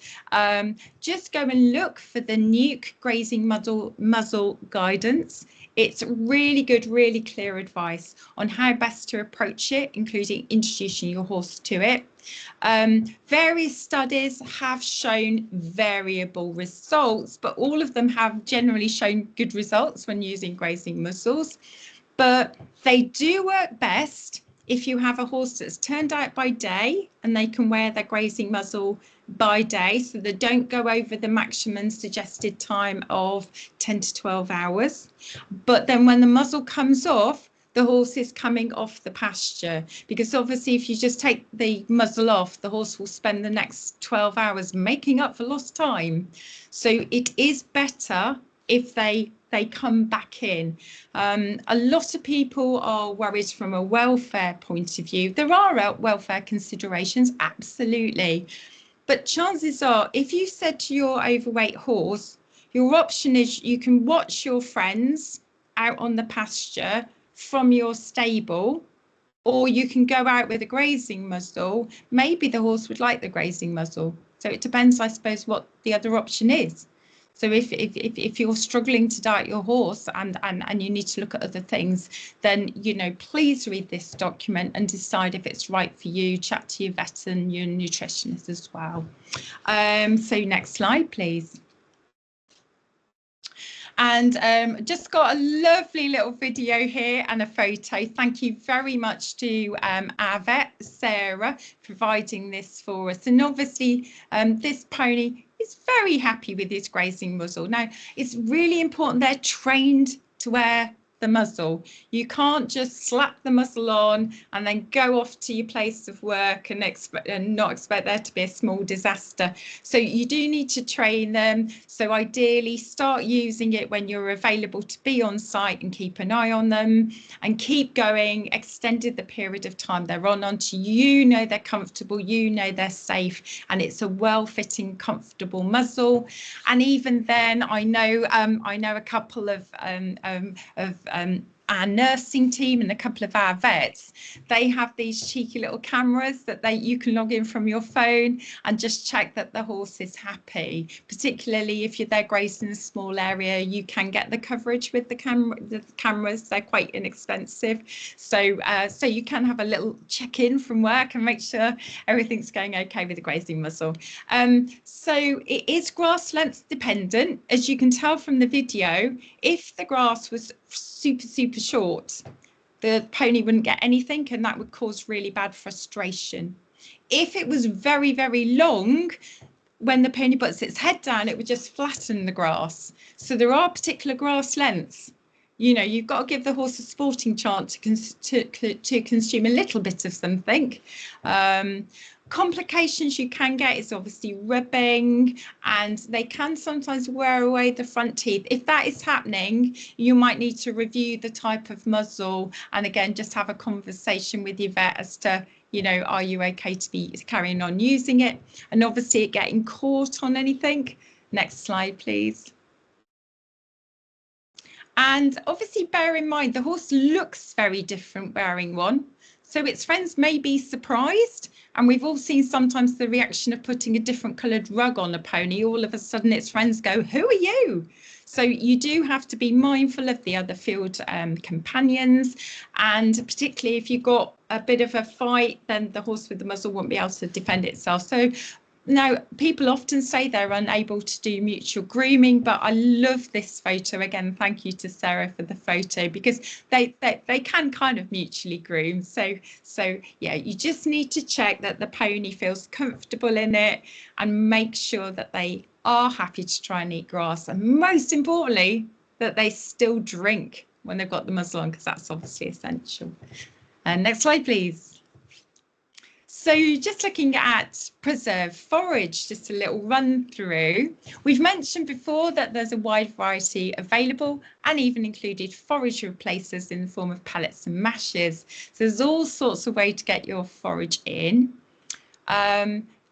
Just go and look for the Nuke grazing muzzle guidance. It's really good, really clear advice on how best to approach it, including introducing your horse to it. Various studies have shown variable results, but all of them have generally shown good results when using grazing muzzles. But they do work best if you have a horse that's turned out by day and they can wear their grazing muzzle by day, so they don't go over the maximum suggested time of 10 to 12 hours. But then when the muzzle comes off, the horse is coming off the pasture, because obviously if you just take the muzzle off, the horse will spend the next 12 hours making up for lost time. So it is better if they come back in. A lot of people are worried from a welfare point of view. There are welfare considerations, absolutely. But chances are, if you said to your overweight horse, your option is you can watch your friends out on the pasture from your stable, or you can go out with a grazing muzzle. Maybe the horse would like the grazing muzzle. So it depends, I suppose, what the other option is. So if you're struggling to diet your horse and you need to look at other things, then, you know, please read this document and decide if it's right for you. Chat to your vet and your nutritionist as well. So next slide, please. And just got a lovely little video here and a photo. Thank you very much to our vet, Sarah, providing this for us. And obviously, this pony is very happy with his grazing muzzle. Now, it's really important they're trained to wear the muzzle. You can't just slap the muzzle on and then go off to your place of work and not expect there to be a small disaster. So you do need to train them. So ideally start using it when you're available to be on site and keep an eye on them, and keep going, extended the period of time they're on until you know they're comfortable, you know they're safe, and it's a well-fitting, comfortable muzzle. And even then, I know a couple of our nursing team and a couple of our vets, they have these cheeky little cameras that you can log in from your phone and just check that the horse is happy. Particularly if they're grazing in a small area, you can get the coverage with the cameras. They're quite inexpensive, so you can have a little check-in from work and make sure everything's going okay with the grazing muzzle. So it is grass length dependent, as you can tell from the video. If the grass was super short, the pony wouldn't get anything, and that would cause really bad frustration. If it was very long, when the pony puts its head down, it would just flatten the grass. So there are particular grass lengths. You know, you've got to give the horse a sporting chance to consume a little bit of something. Complications you can get is obviously ribbing, and they can sometimes wear away the front teeth. If that is happening, you might need to review the type of muzzle, and again just have a conversation with your vet as to, you know, are you okay to be carrying on using it, and obviously it getting caught on anything. Next slide, please. And obviously bear in mind the horse looks very different wearing one, so its friends may be surprised. And we've all seen sometimes the reaction of putting a different coloured rug on a pony. All of a sudden its friends go, who are you? So you do have to be mindful of the other field companions, and particularly if you've got a bit of a fight, then the horse with the muzzle won't be able to defend itself. So now, people often say they're unable to do mutual grooming, but I love this photo. Again, thank you to Sarah for the photo, because they can kind of mutually groom. So yeah, you just need to check that the pony feels comfortable in it, and make sure that they are happy to try and eat grass, and most importantly, that they still drink when they've got the muzzle on, because that's obviously essential. And next slide, please. So just looking at preserved forage, just a little run through. We've mentioned before that there's a wide variety available, and even included forage replacers in the form of pellets and mashes. So there's all sorts of ways to get your forage in.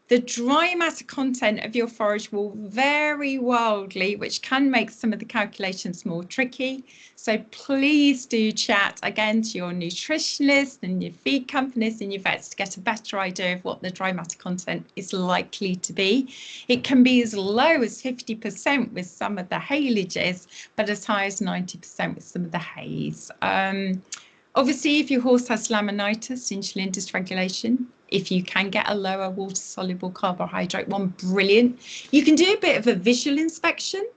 The dry matter content of your forage will vary wildly, which can make some of the calculations more tricky. So please do chat again to your nutritionist and your feed companies and your vets to get a better idea of what the dry matter content is likely to be. It can be as low as 50% with some of the haylages, but as high as 90% with some of the hays. Obviously, if your horse has laminitis, insulin dysregulation, if you can get a lower water-soluble carbohydrate one, brilliant. You can do a bit of a visual inspection,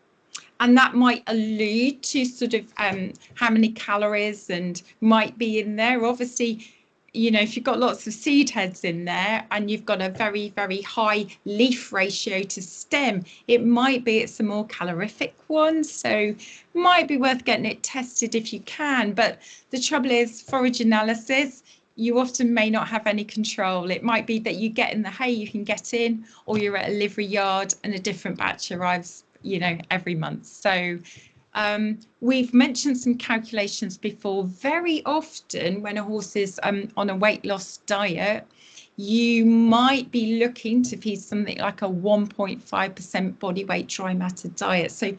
and that might allude to sort of how many calories and might be in there. Obviously, you know, if you've got lots of seed heads in there and you've got a very high leaf ratio to stem, it might be it's a more calorific one, so might be worth getting it tested if you can. But the trouble is, forage analysis, you often may not have any control. It might be that you get in the hay you can get in, or you're at a livery yard and a different batch arrives, you know, every month. So we've mentioned some calculations before. Very often when a horse is on a weight loss diet, you might be looking to feed something like a 1.5% body weight dry matter diet. So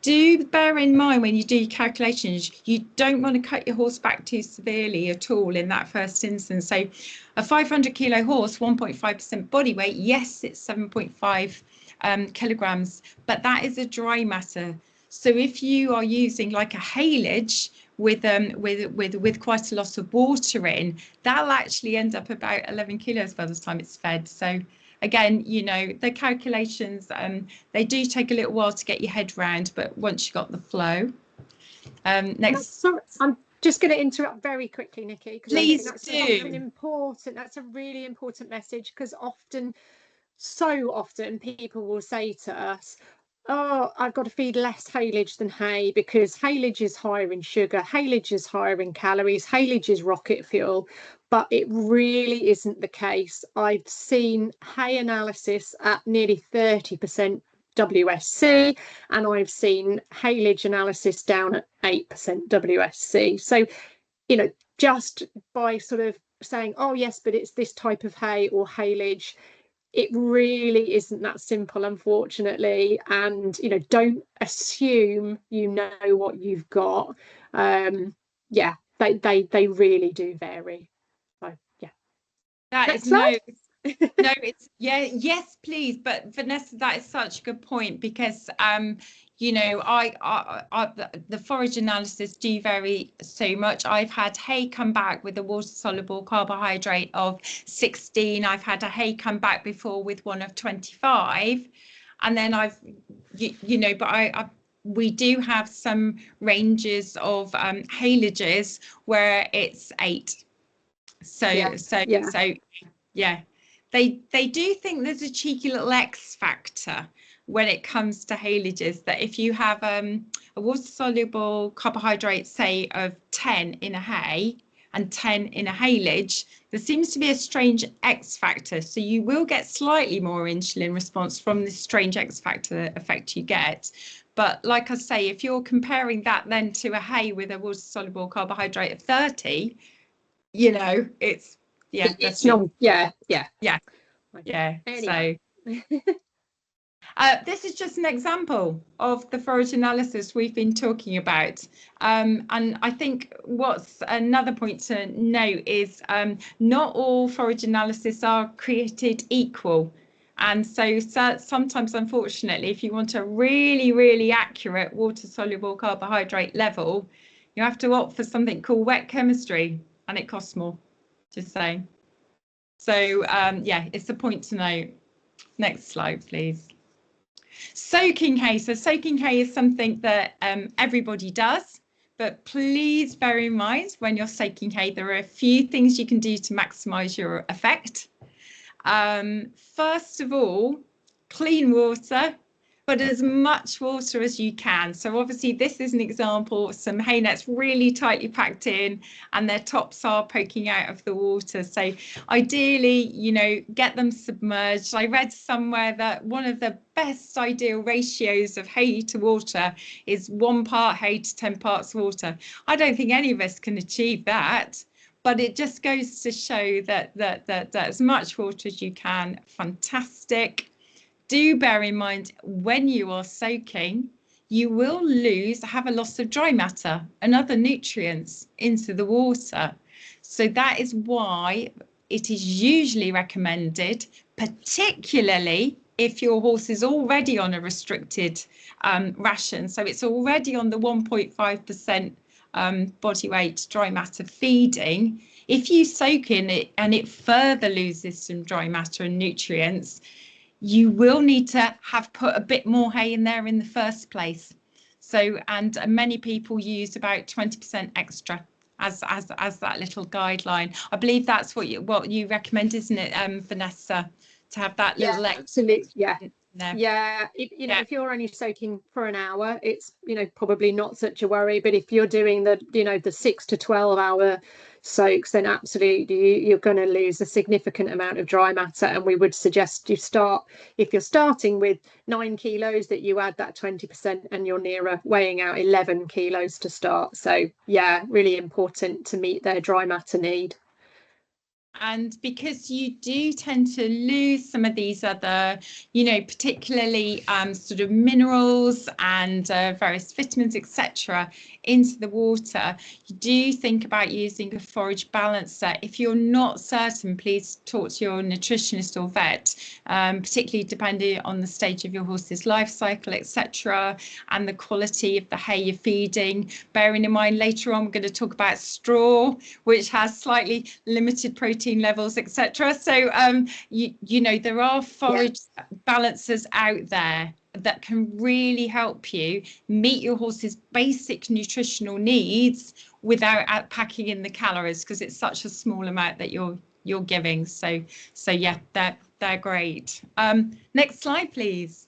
do bear in mind when you do your calculations, you don't want to cut your horse back too severely at all in that first instance. So a 500 kilo horse, 1.5% body weight, yes, it's 7.5 kilograms, but that is a dry matter. So if you are using like a haylage with quite a lot of water in, that'll actually end up about 11 kilos by the time it's fed. So again, you know, the calculations, they do take a little while to get your head round, but once you got the flow. Next. Sorry, I'm just going to interrupt very quickly, Nicky, because please that's do. That's a really important message, because so often people will say to us, oh, I've got to feed less haylage than hay because haylage is higher in sugar, haylage is higher in calories, haylage is rocket fuel, but it really isn't the case. I've seen hay analysis at nearly 30% WSC, and I've seen haylage analysis down at 8% WSC. So, just by sort of saying, oh yes, but it's this type of hay or haylage, it really isn't that simple, unfortunately. And don't assume what you've got. Yeah, they really do vary. So yeah, That next is slide. no, it's yes, please. But Vanessa, that is such a good point because the forage analysis do vary so much. I've had hay come back with a water soluble carbohydrate of 16. I've had a hay come back before with one of 25, and then we do have some ranges of haylages where it's 8. Yeah, they do think there's a cheeky little X factor when it comes to haylages, that if you have a water soluble carbohydrate, say of 10 in a hay and 10 in a haylage, there seems to be a strange X factor. So you will get slightly more insulin response from this strange X factor effect you get. But like I say, if you're comparing that then to a hay with a water soluble carbohydrate of 30, it's it's not. Yeah. Anyway. So this is just an example of the forage analysis we've been talking about, and I think what's another point to note is not all forage analysis are created equal. And so sometimes, unfortunately, if you want a really, really accurate water soluble carbohydrate level, you have to opt for something called wet chemistry, and it costs more, just saying. So yeah, it's a point to note. Next slide, please. Soaking hay. So soaking hay is something that everybody does, but please bear in mind when you're soaking hay, there are a few things you can do to maximize your effect. First of all, clean water, but as much water as you can. So obviously this is an example of some hay nets really tightly packed in and their tops are poking out of the water. So ideally, get them submerged. I read somewhere that one of the best ideal ratios of hay to water is 1 part hay to 10 parts water. I don't think any of us can achieve that. But it just goes to show that as much water as you can, fantastic. Do bear in mind when you are soaking, you will have a loss of dry matter and other nutrients into the water. So that is why it is usually recommended, particularly if your horse is already on a restricted ration. So it's already on the 1.5% body weight dry matter feeding. If you soak in it and it further loses some dry matter and nutrients, you will need to have put a bit more hay in there in the first place. So, and many people use about 20% extra as that little guideline. I believe that's what you recommend, isn't it, Vanessa, to have that little absolutely, if you're only soaking for an hour, it's probably not such a worry. But if you're doing the 6 to 12 hour soaks, then absolutely you're going to lose a significant amount of dry matter. And we would suggest if you're starting with 9 kilos, that you add that 20% and you're nearer weighing out 11 kilos to start. So yeah, really important to meet their dry matter need. And because you do tend to lose some of these other, particularly sort of minerals and various vitamins, etc., into the water, you do think about using a forage balancer. If you're not certain, please talk to your nutritionist or vet, particularly depending on the stage of your horse's life cycle, etc., and the quality of the hay you're feeding. Bearing in mind later on, we're going to talk about straw, which has slightly limited protein levels, etc. So there are forage balancers out there that can really help you meet your horse's basic nutritional needs without packing in the calories, because it's such a small amount that you're giving. So yeah, they're great. Next slide, please.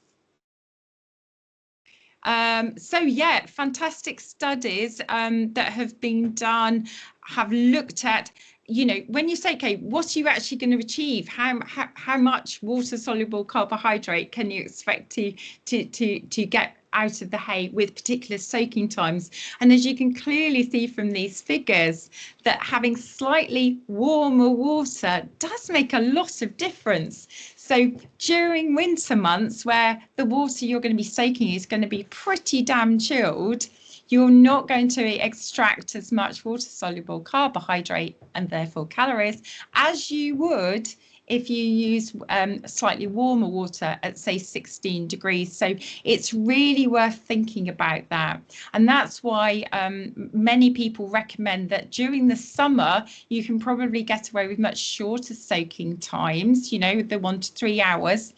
So yeah, fantastic studies that have been done have looked at, you know, when you say, okay, what are you actually going to achieve? How much water soluble carbohydrate can you expect to get out of the hay with particular soaking times? And as you can clearly see from these figures, that having slightly warmer water does make a lot of difference. So during winter months, where the water you're going to be soaking is going to be pretty damn chilled, you're not going to extract as much water-soluble carbohydrate and therefore calories as you would if you use slightly warmer water at, say, 16 degrees. So it's really worth thinking about that. And that's why many people recommend that during the summer, you can probably get away with much shorter soaking times, you know, the 1 to 3 hours.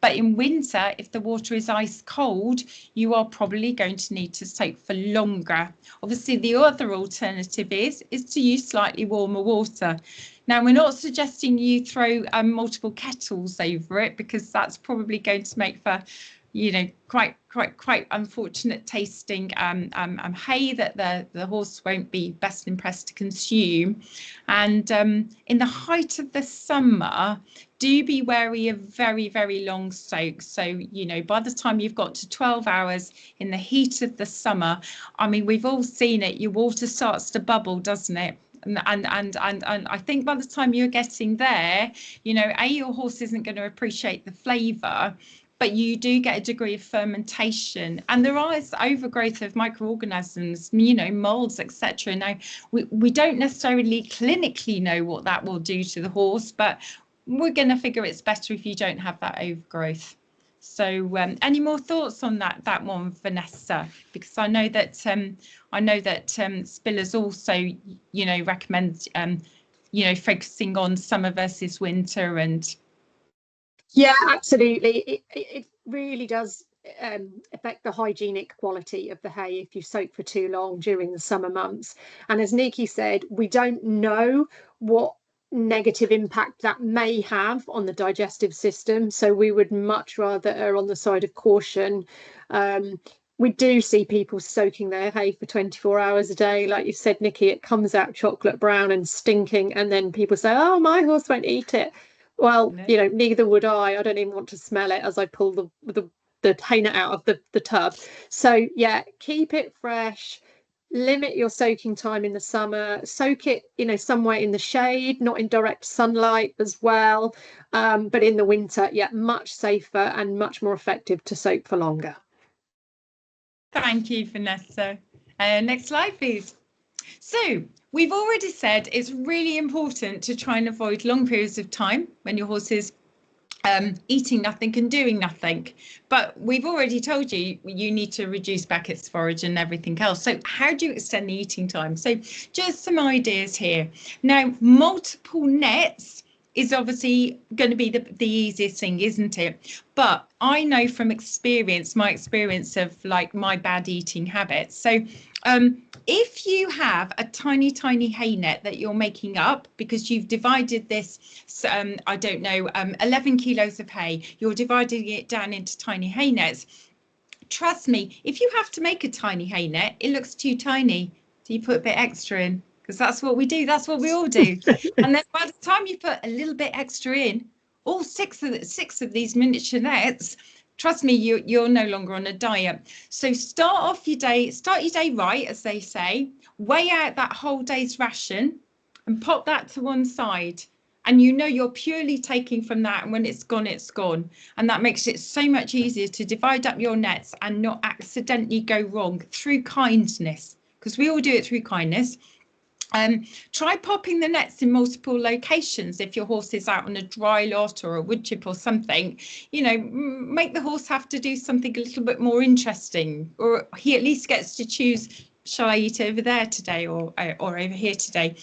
But in winter, if the water is ice cold, you are probably going to need to soak for longer. Obviously, the other alternative is to use slightly warmer water. Now, we're not suggesting you throw multiple kettles over it, because that's probably going to make for, you know, quite unfortunate tasting hay that the horse won't be best impressed to consume. And in the height of the summer, do be wary of very, very long soaks. So, you know, by the time you've got to 12 hours in the heat of the summer, I mean, we've all seen it, your water starts to bubble, doesn't it? And I think by the time you're getting there, you know, your horse isn't going to appreciate the flavour, but you do get a degree of fermentation, and there is overgrowth of microorganisms, you know, molds, etc. Now, we don't necessarily clinically know what that will do to the horse, but we're going to figure it's better if you don't have that overgrowth. So any more thoughts on that one, Vanessa? Because I know that Spillers also, you know, recommends you know, focusing on summer versus winter. And yeah, absolutely, it really does affect the hygienic quality of the hay if you soak for too long during the summer months. And as Nicky said, we don't know what negative impact that may have on the digestive system, so we would much rather err on the side of caution. We do see people soaking their hay for 24 hours a day. Like you said, Nicky, it comes out chocolate brown and stinking, and then people say, oh, my horse won't eat it. Well, you know, neither would I don't even want to smell it as I pull the hay net out of the tub. So yeah, keep it fresh. Limit your soaking time in the summer. Soak it, you know, somewhere in the shade, not in direct sunlight as well. But in the winter, yeah, much safer and much more effective to soak for longer. Thank you, Vanessa. Next slide, please. So we've already said it's really important to try and avoid long periods of time when your horse is eating nothing and doing nothing. But we've already told you you need to reduce Beckett's forage and everything else. So how do you extend the eating time? So just some ideas here. Now, multiple nets is obviously going to be the easiest thing, isn't it? But I know from experience, my experience of like my bad eating habits. So if you have a tiny hay net that you're making up because you've divided this, I don't know, 11 kilos of hay, you're dividing it down into tiny hay nets. Trust me, if you have to make a tiny hay net, it looks too tiny. So you put a bit extra in, because that's what we do. That's what we all do. And then by the time you put a little bit extra in, all six of these miniature nets, trust me, you're no longer on a diet. So start your day right, as they say, weigh out that whole day's ration and pop that to one side. And you know you're purely taking from that, and when it's gone, it's gone. And that makes it so much easier to divide up your nets and not accidentally go wrong through kindness, because we all do it through kindness. Try popping the nets in multiple locations. If your horse is out on a dry lot or a wood chip or something, you know, make the horse have to do something a little bit more interesting, or he at least gets to choose, shall I eat over there today or over here today?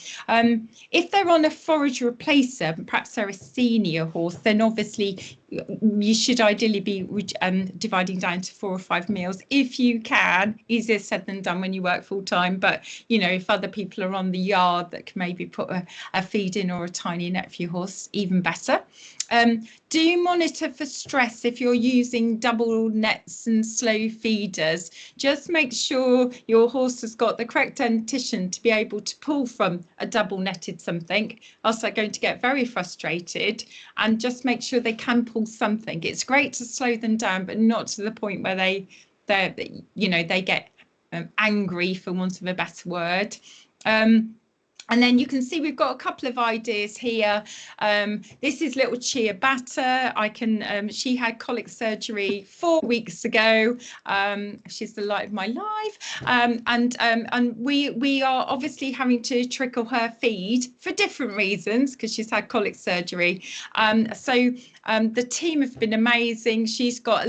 If they're on a forage replacer, perhaps they're a senior horse, then obviously you should ideally be dividing down to 4 or 5 meals if you can. Easier said than done when you work full time, but you know, if other people are on the yard that can maybe put a feed in or a tiny net for your horse, even better. Do monitor for stress if you're using double nets and slow feeders. Just make sure your horse has got the correct dentition to be able to pull from a double netted something, else they're going to get very frustrated. And just make sure they can pull something. It's great to slow them down, but not to the point where they get angry, for want of a better word. And then you can see we've got a couple of ideas here. This is little Ciabatta. She had colic surgery 4 weeks ago. She's the light of my life. And we are obviously having to trickle her feed for different reasons because she's had colic surgery. So the team have been amazing. She's got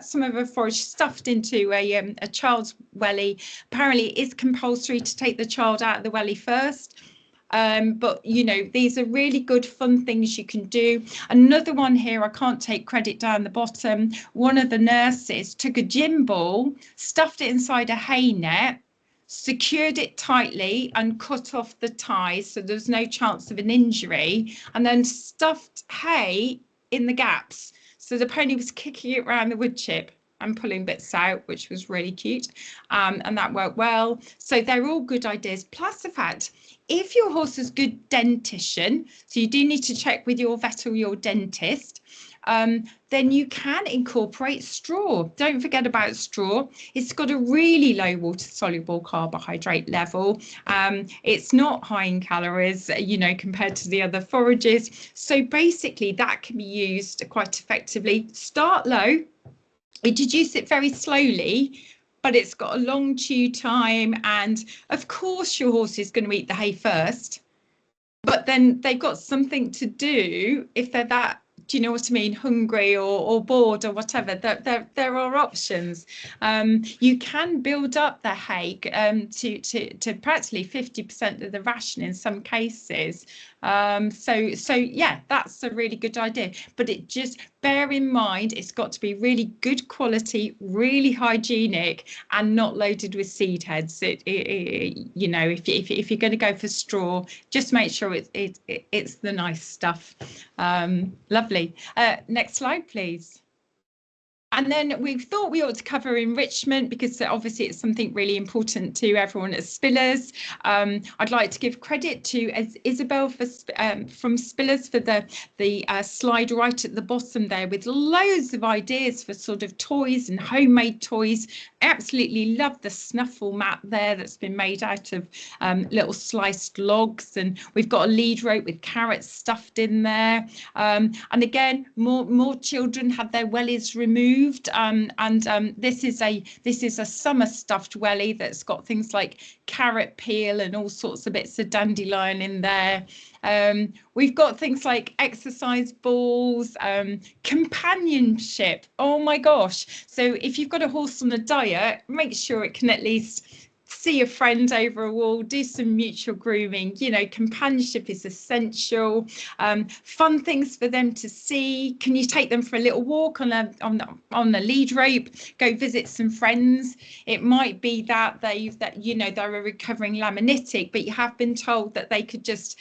some of her forage stuffed into a child's welly. Apparently it is compulsory to take the child out of the welly first. But these are really good fun things you can do. Another one here, I can't take credit down the bottom. One of the nurses took a gym ball, stuffed it inside a hay net, secured it tightly and cut off the ties so there's no chance of an injury, and then stuffed hay in the gaps. So the pony was kicking it around the wood chip and pulling bits out, which was really cute. And that worked well. So they're all good ideas. Plus the fact, if your horse has good dentition, so you do need to check with your vet or your dentist, then you can incorporate straw. Don't forget about straw. It's got a really low water soluble carbohydrate level. It's not high in calories, compared to the other forages. So basically that can be used quite effectively. Start low, introduce it very slowly, but it's got a long chew time. And of course your horse is going to eat the hay first, but then they've got something to do if they're that, do you know what I mean, hungry or bored or whatever. There are options. You can build up the hay to practically 50% of the ration in some cases. So yeah, that's a really good idea. But it just bear in mind it's got to be really good quality, really hygienic, and not loaded with seed heads. If you're going to go for straw, just make sure it's the nice stuff. Lovely. Next slide, please. And then we thought we ought to cover enrichment because obviously it's something really important to everyone at Spillers. I'd like to give credit to Isabel from Spillers for the slide right at the bottom there with loads of ideas for sort of toys and homemade toys. Absolutely love the snuffle mat there that's been made out of little sliced logs, and we've got a lead rope with carrots stuffed in there. And again, more children had their wellies removed. This is a summer stuffed welly that's got things like carrot peel and all sorts of bits of dandelion in there. We've got things like exercise balls, companionship. Oh my gosh. So if you've got a horse on a diet, make sure it can at least see a friend over a wall, do some mutual grooming. Companionship is essential. Fun things for them to see. Can you take them for a little walk on a lead rope? Go visit some friends. It might be that they're a recovering laminitic, but you have been told that they could just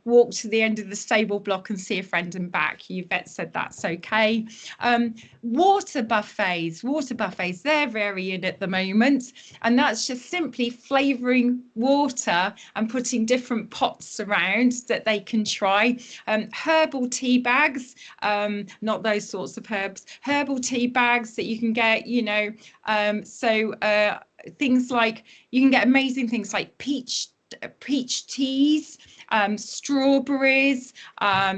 walk to the end of the stable block and see a friend and back. Your vet said that's okay. Water buffets, they're very in at the moment, and that's just simply flavouring water and putting different pots around that they can try. Herbal tea bags, not those sorts of herbs, herbal tea bags that you can get, things like, you can get amazing things like peach teas, strawberries,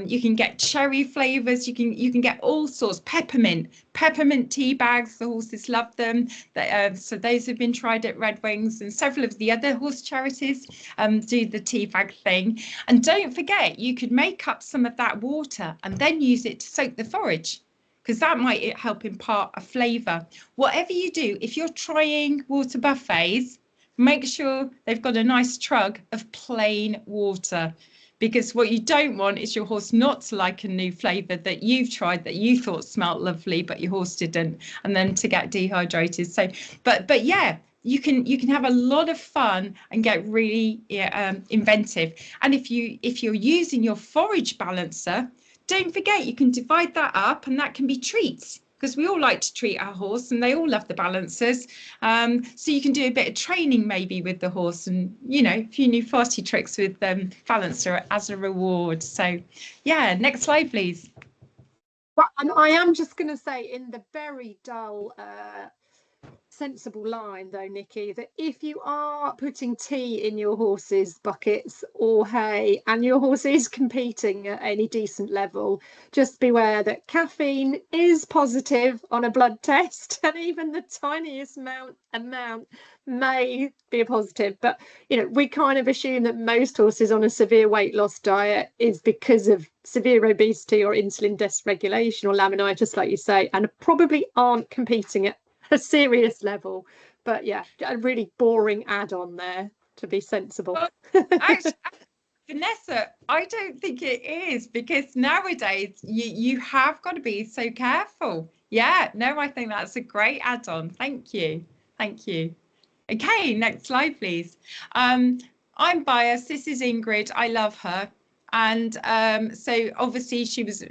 you can get cherry flavors, you can get all sorts. Peppermint tea bags, the horses love them. So those have been tried at Redwings, and several of the other horse charities do the tea bag thing. And don't forget, you could make up some of that water and then use it to soak the forage, because that might help impart a flavour. Whatever you do, if you're trying water buffets, make sure they've got a nice trug of plain water, because what you don't want is your horse not to like a new flavour that you've tried that you thought smelt lovely but your horse didn't, and then to get dehydrated. So but yeah, you can have a lot of fun and get really inventive. And if you're using your forage balancer, don't forget, you can divide that up, and that can be treats, because we all like to treat our horse and they all love the balancers. So you can do a bit of training maybe with the horse, and, you know, a few new farty tricks with balancer as a reward. So yeah, next slide, please. Well, and I am just going to say, in the very dull, sensible line though, Nicky, that if you are putting tea in your horse's buckets or hay and your horse is competing at any decent level, just beware that caffeine is positive on a blood test, and even the tiniest amount may be a positive. But, you know, we kind of assume that most horses on a severe weight loss diet is because of severe obesity or insulin dysregulation or laminitis, like you say, and probably aren't competing at a serious level. But yeah, a really boring add-on there to be sensible. Well, actually, Vanessa, I don't think it is, because nowadays you have got to be so careful. Yeah, no, I think that's a great add-on. Thank you. Okay, next slide, please. I'm biased. This is Ingrid. I love her. And so obviously she was,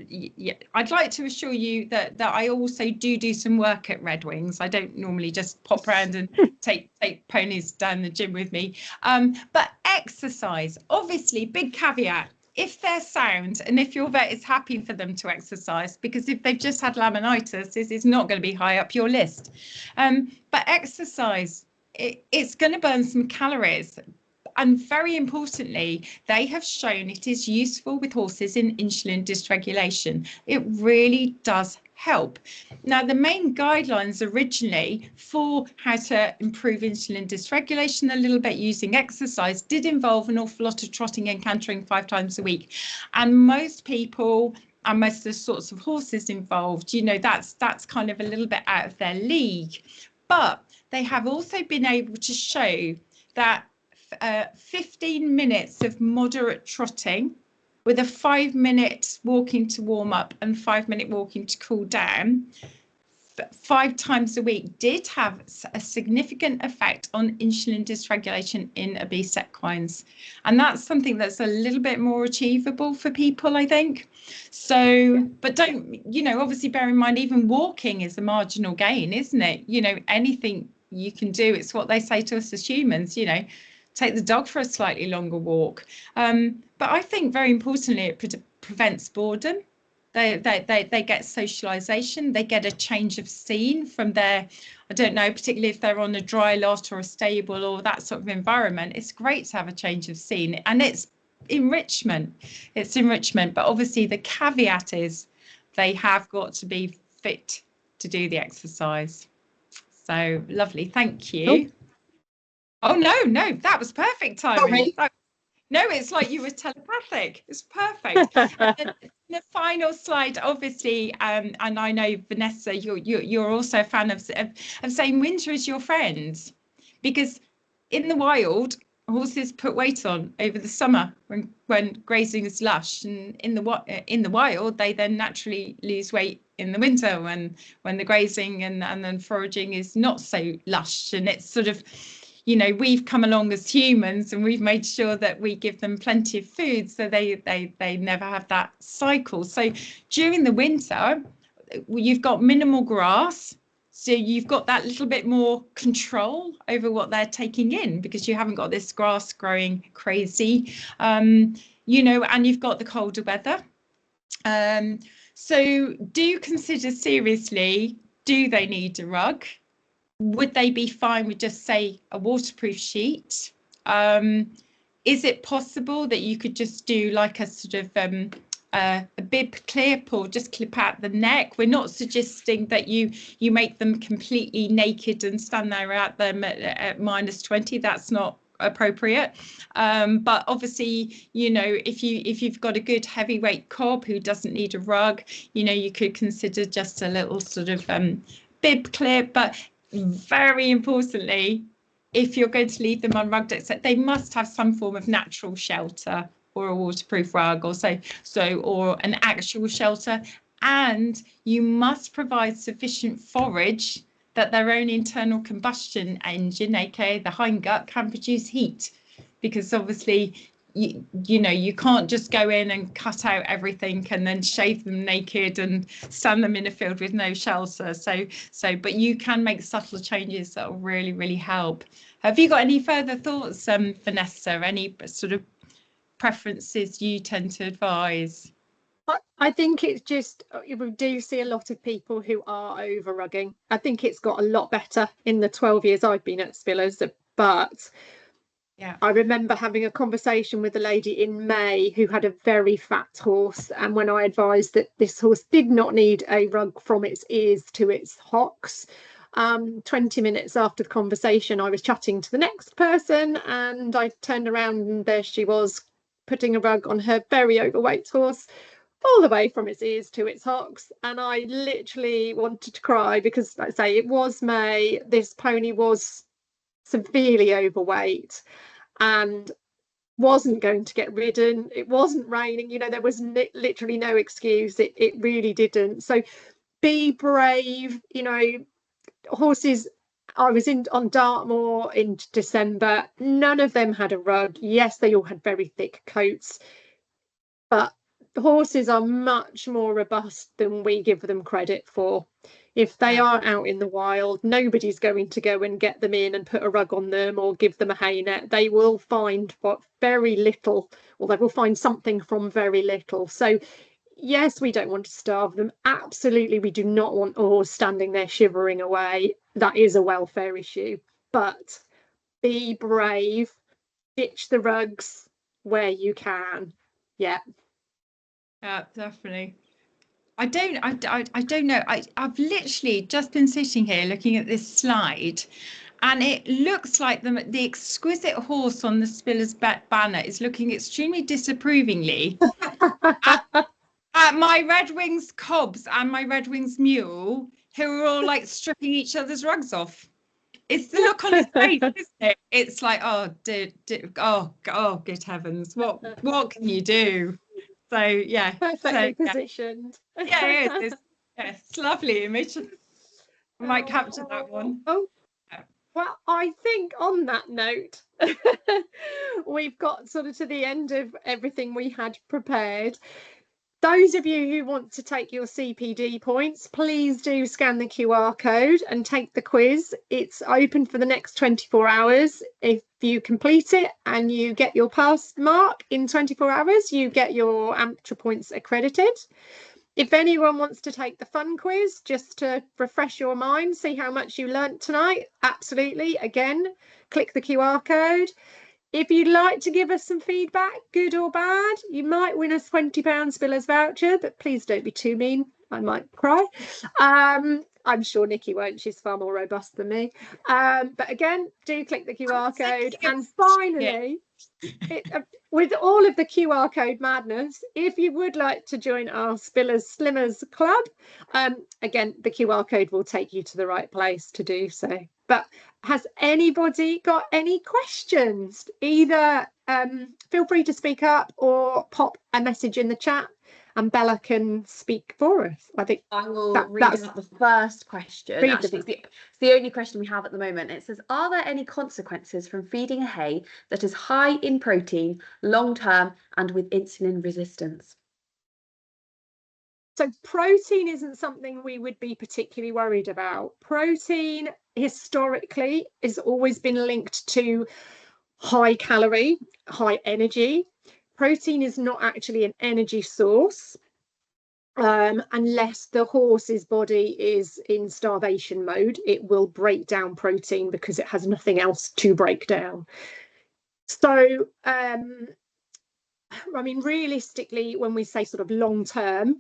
I'd like to assure you that I also do some work at Redwings. I don't normally just pop around and take ponies down the gym with me. But exercise, obviously, big caveat. If they're sound and if your vet is happy for them to exercise, because if they've just had laminitis, this is not going to be high up your list. But exercise, it's going to burn some calories. And very importantly, they have shown it is useful with horses in insulin dysregulation. It really does help. Now, the main guidelines originally for how to improve insulin dysregulation a little bit using exercise did involve an awful lot of trotting and cantering 5 times a week. And most people and most of the sorts of horses involved, you know, that's kind of a little bit out of their league. But they have also been able to show that 15 minutes of moderate trotting with a 5-minute walking to warm up and 5-minute walking to cool down 5 times a week did have a significant effect on insulin dysregulation in obese equines. And that's something that's a little bit more achievable for people, I think. So, but don't, you know, obviously bear in mind, even walking is a marginal gain, isn't it? You know, anything you can do, it's what they say to us as humans, you know, take the dog for a slightly longer walk. But I think very importantly, it prevents boredom. They get socialization, they get a change of scene from their, I don't know, particularly if they're on a dry lot or a stable or that sort of environment. It's great to have a change of scene, and it's enrichment. But obviously the caveat is they have got to be fit to do the exercise. So lovely, thank you. Oh, no, that was perfect timing. No, it's like you were telepathic. It's perfect. And then the final slide, obviously, and I know, Vanessa, you're also a fan of saying winter is your friend, because in the wild, horses put weight on over the summer when grazing is lush, and in the wild they then naturally lose weight in the winter when the grazing and then foraging is not so lush. And it's sort of, you know, we've come along as humans and we've made sure that we give them plenty of food so they never have that cycle. So during the winter, you've got minimal grass, so you've got that little bit more control over what they're taking in, because you haven't got this grass growing crazy, you know, and you've got the colder weather. So do consider seriously, do they need a rug? Would they be fine with just, say, a waterproof sheet? Is it possible that you could just do like a sort of a bib clip, or just clip out the neck? We're not suggesting that you make them completely naked and stand there at them at -20. That's not appropriate. But obviously, you know, if you've got a good heavyweight cob who doesn't need a rug, you know, you could consider just a little sort of bib clip. But very importantly, if you're going to leave them unrugged, they must have some form of natural shelter, or a waterproof rug, or or an actual shelter. And you must provide sufficient forage that their own internal combustion engine, aka the hindgut, can produce heat, because obviously you know, you can't just go in and cut out everything and then shave them naked and stand them in a field with no shelter. But you can make subtle changes that will really, really help. Have you got any further thoughts, Vanessa? Any sort of preferences you tend to advise? I think it's just, we do see a lot of people who are over rugging. I think it's got a lot better in the 12 years I've been at Spillers, but yeah, I remember having a conversation with a lady in May who had a very fat horse, and when I advised that this horse did not need a rug from its ears to its hocks, 20 minutes after the conversation I was chatting to the next person, and I turned around and there she was putting a rug on her very overweight horse all the way from its ears to its hocks, and I literally wanted to cry because, like I say, it was May, this pony was severely overweight and wasn't going to get ridden. It wasn't raining, you know, there was literally no excuse. It really didn't. So be brave, you know. Horses, I was on Dartmoor in December, none of them had a rug. Yes, they all had very thick coats, but the horses are much more robust than we give them credit for. If they are out in the wild, nobody's going to go and get them in and put a rug on them or give them a hay net. They will find very little, or they will find something from very little. So yes, we don't want to starve them. Absolutely, we do not want a horse standing there shivering away. That is a welfare issue. But be brave, ditch the rugs where you can. Yeah. Yeah, definitely. I don't know. I've literally just been sitting here looking at this slide, and it looks like the exquisite horse on the Spillers banner is looking extremely disapprovingly at my Redwings cobs and my Redwings mule, who are all like stripping each other's rugs off. It's the look on his face, isn't it? It's like, oh, good heavens, what can you do? So yeah, Perfectly positioned. Yeah, it is. It's lovely image. I might capture that one. Oh, well, I think on that note, we've got sort of to the end of everything we had prepared. Those of you who want to take your CPD points, please do scan the QR code and take the quiz. It's open for the next 24 hours. If you complete it and you get your pass mark in 24 hours, you get your amateur points accredited. If anyone wants to take the fun quiz just to refresh your mind, see how much you learnt tonight, absolutely. Again, click the QR code. If you'd like to give us some feedback, good or bad, you might win a £20 Spillers voucher, but please don't be too mean. I might cry. I'm sure Nicky won't. She's far more robust than me. But again, do click the QR code. And finally, with all of the QR code madness, if you would like to join our Spillers Slimmers Club, again, the QR code will take you to the right place to do so. But has anybody got any questions? Either feel free to speak up or pop a message in the chat and Bella can speak for us. I think I will read out the first question. Actually, it's the only question we have at the moment. It says, are there any consequences from feeding a hay that is high in protein, long-term, and with insulin resistance? So protein isn't something we would be particularly worried about. Protein historically has always been linked to high calorie, high energy. Protein is not actually an energy source unless the horse's body is in starvation mode. It will break down protein because it has nothing else to break down. So, I mean, realistically, when we say sort of long term,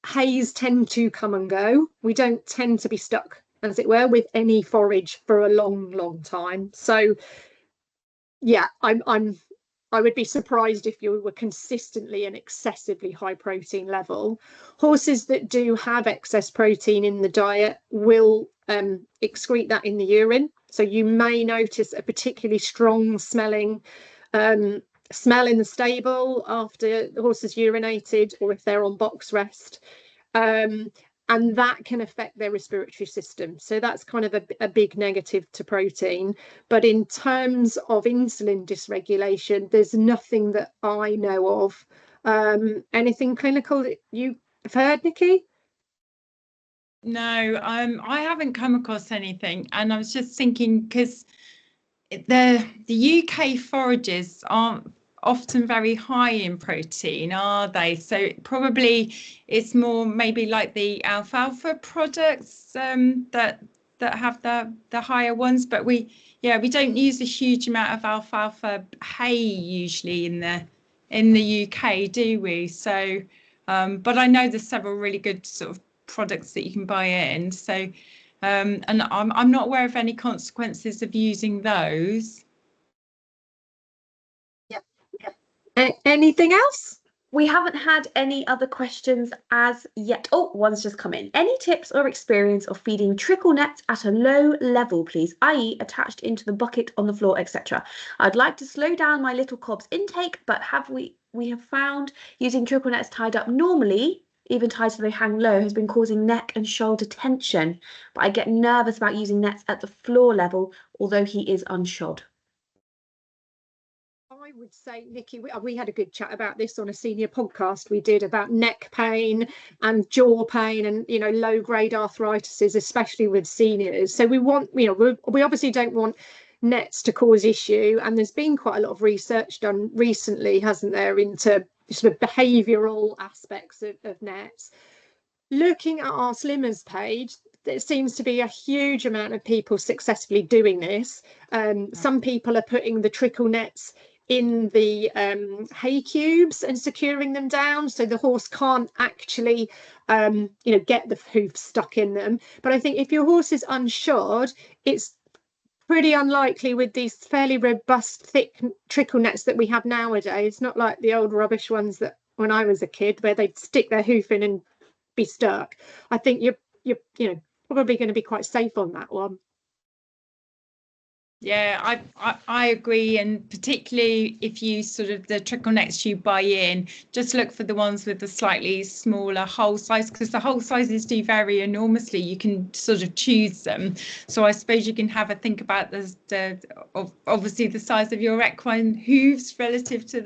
hays tend to come and go. We don't tend to be stuck, as it were, with any forage for a long time. So yeah, I would be surprised if you were consistently an excessively high protein level. Horses that do have excess protein in the diet will excrete that in the urine. So you may notice a particularly strong smelling smell in the stable after the horse has urinated, or if they're on box rest. And and that can affect their respiratory system. So that's kind of a big negative to protein. But in terms of insulin dysregulation, there's nothing that I know of. Anything clinical that you have heard, Nicky? No, I haven't come across anything, and I was just thinking because the UK forages aren't often very high in protein, are they? So probably it's more maybe like the alfalfa products that have the higher ones, but we don't use a huge amount of alfalfa hay usually in the UK, do we? So but I know there's several really good sort of products that you can buy in. So and I'm not aware of any consequences of using those. Anything else? We haven't had any other questions as yet. Oh, one's just come in. Any tips or experience of feeding trickle nets at a low level, please, i.e. attached into the bucket on the floor, etc. I'd like to slow down my little cob's intake, but we have found using trickle nets tied up normally, even tied so they hang low, has been causing neck and shoulder tension. But I get nervous about using nets at the floor level, although he is unshod. I would say, Nicky, we had a good chat about this on a senior podcast we did about neck pain and jaw pain and, you know, low grade arthritis, especially with seniors. So we want, you know, we obviously don't want nets to cause issue. And there's been quite a lot of research done recently, hasn't there, into sort of behavioural aspects of nets. Looking at our Slimmers page, there seems to be a huge amount of people successfully doing this. Some people are putting the trickle nets in the hay cubes and securing them down so the horse can't actually you know, get the hoof stuck in them. But I think if your horse is unshod, it's pretty unlikely with these fairly robust thick trickle nets that we have nowadays, not like the old rubbish ones that when I was a kid where they'd stick their hoof in and be stuck. I think you're you know, probably going to be quite safe on that one. Yeah, I agree, and particularly if you sort of the trickle nets you buy in, just look for the ones with the slightly smaller hole size, because the hole sizes do vary enormously. You can sort of choose them. So I suppose you can have a think about obviously the size of your equine hooves relative to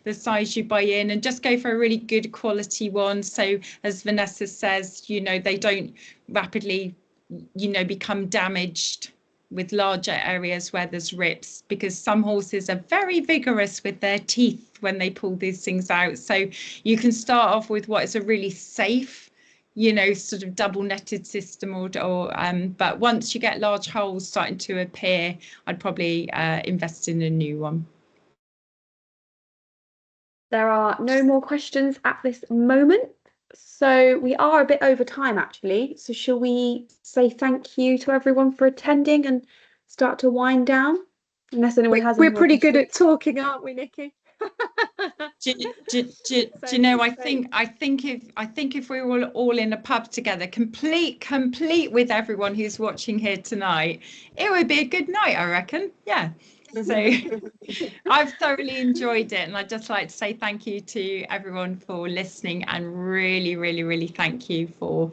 the size you buy in, and just go for a really good quality one. So as Vanessa says, you know, they don't rapidly, you know, become damaged with larger areas where there's rips, because some horses are very vigorous with their teeth when they pull these things out. So you can start off with what is a really safe, you know, sort of double netted system, but once you get large holes starting to appear, I'd probably invest in a new one. There are no more questions at this moment. So we are a bit over time, actually. So shall we say thank you to everyone for attending and start to wind down? Unless anyone has. We're pretty good at talking, aren't we, Nicky? Do you know? I think if we were all in a pub together, complete with everyone who's watching here tonight, it would be a good night, I reckon. Yeah. So I've thoroughly enjoyed it, and I'd just like to say thank you to everyone for listening, and really, really, really thank you for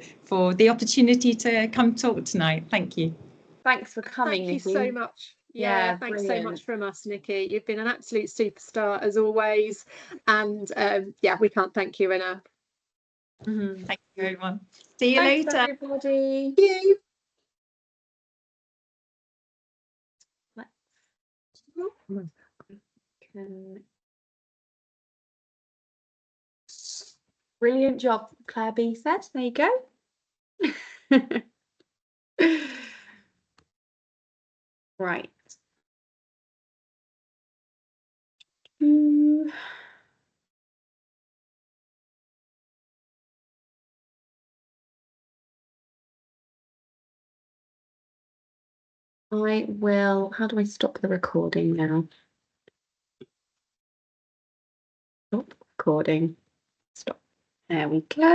the opportunity to come talk tonight. Thank you. Thanks for coming, Thank you Nicky. so much. Yeah, thanks brilliant. so much from us, Nicky. You've been an absolute superstar as always, and yeah, we can't thank you enough. Thank you, everyone. See you Thanks, later. everybody. Thank you. Brilliant job, Claire B said. There you go. Right. I will. How do I stop the recording now? Stop recording. Stop. There we go.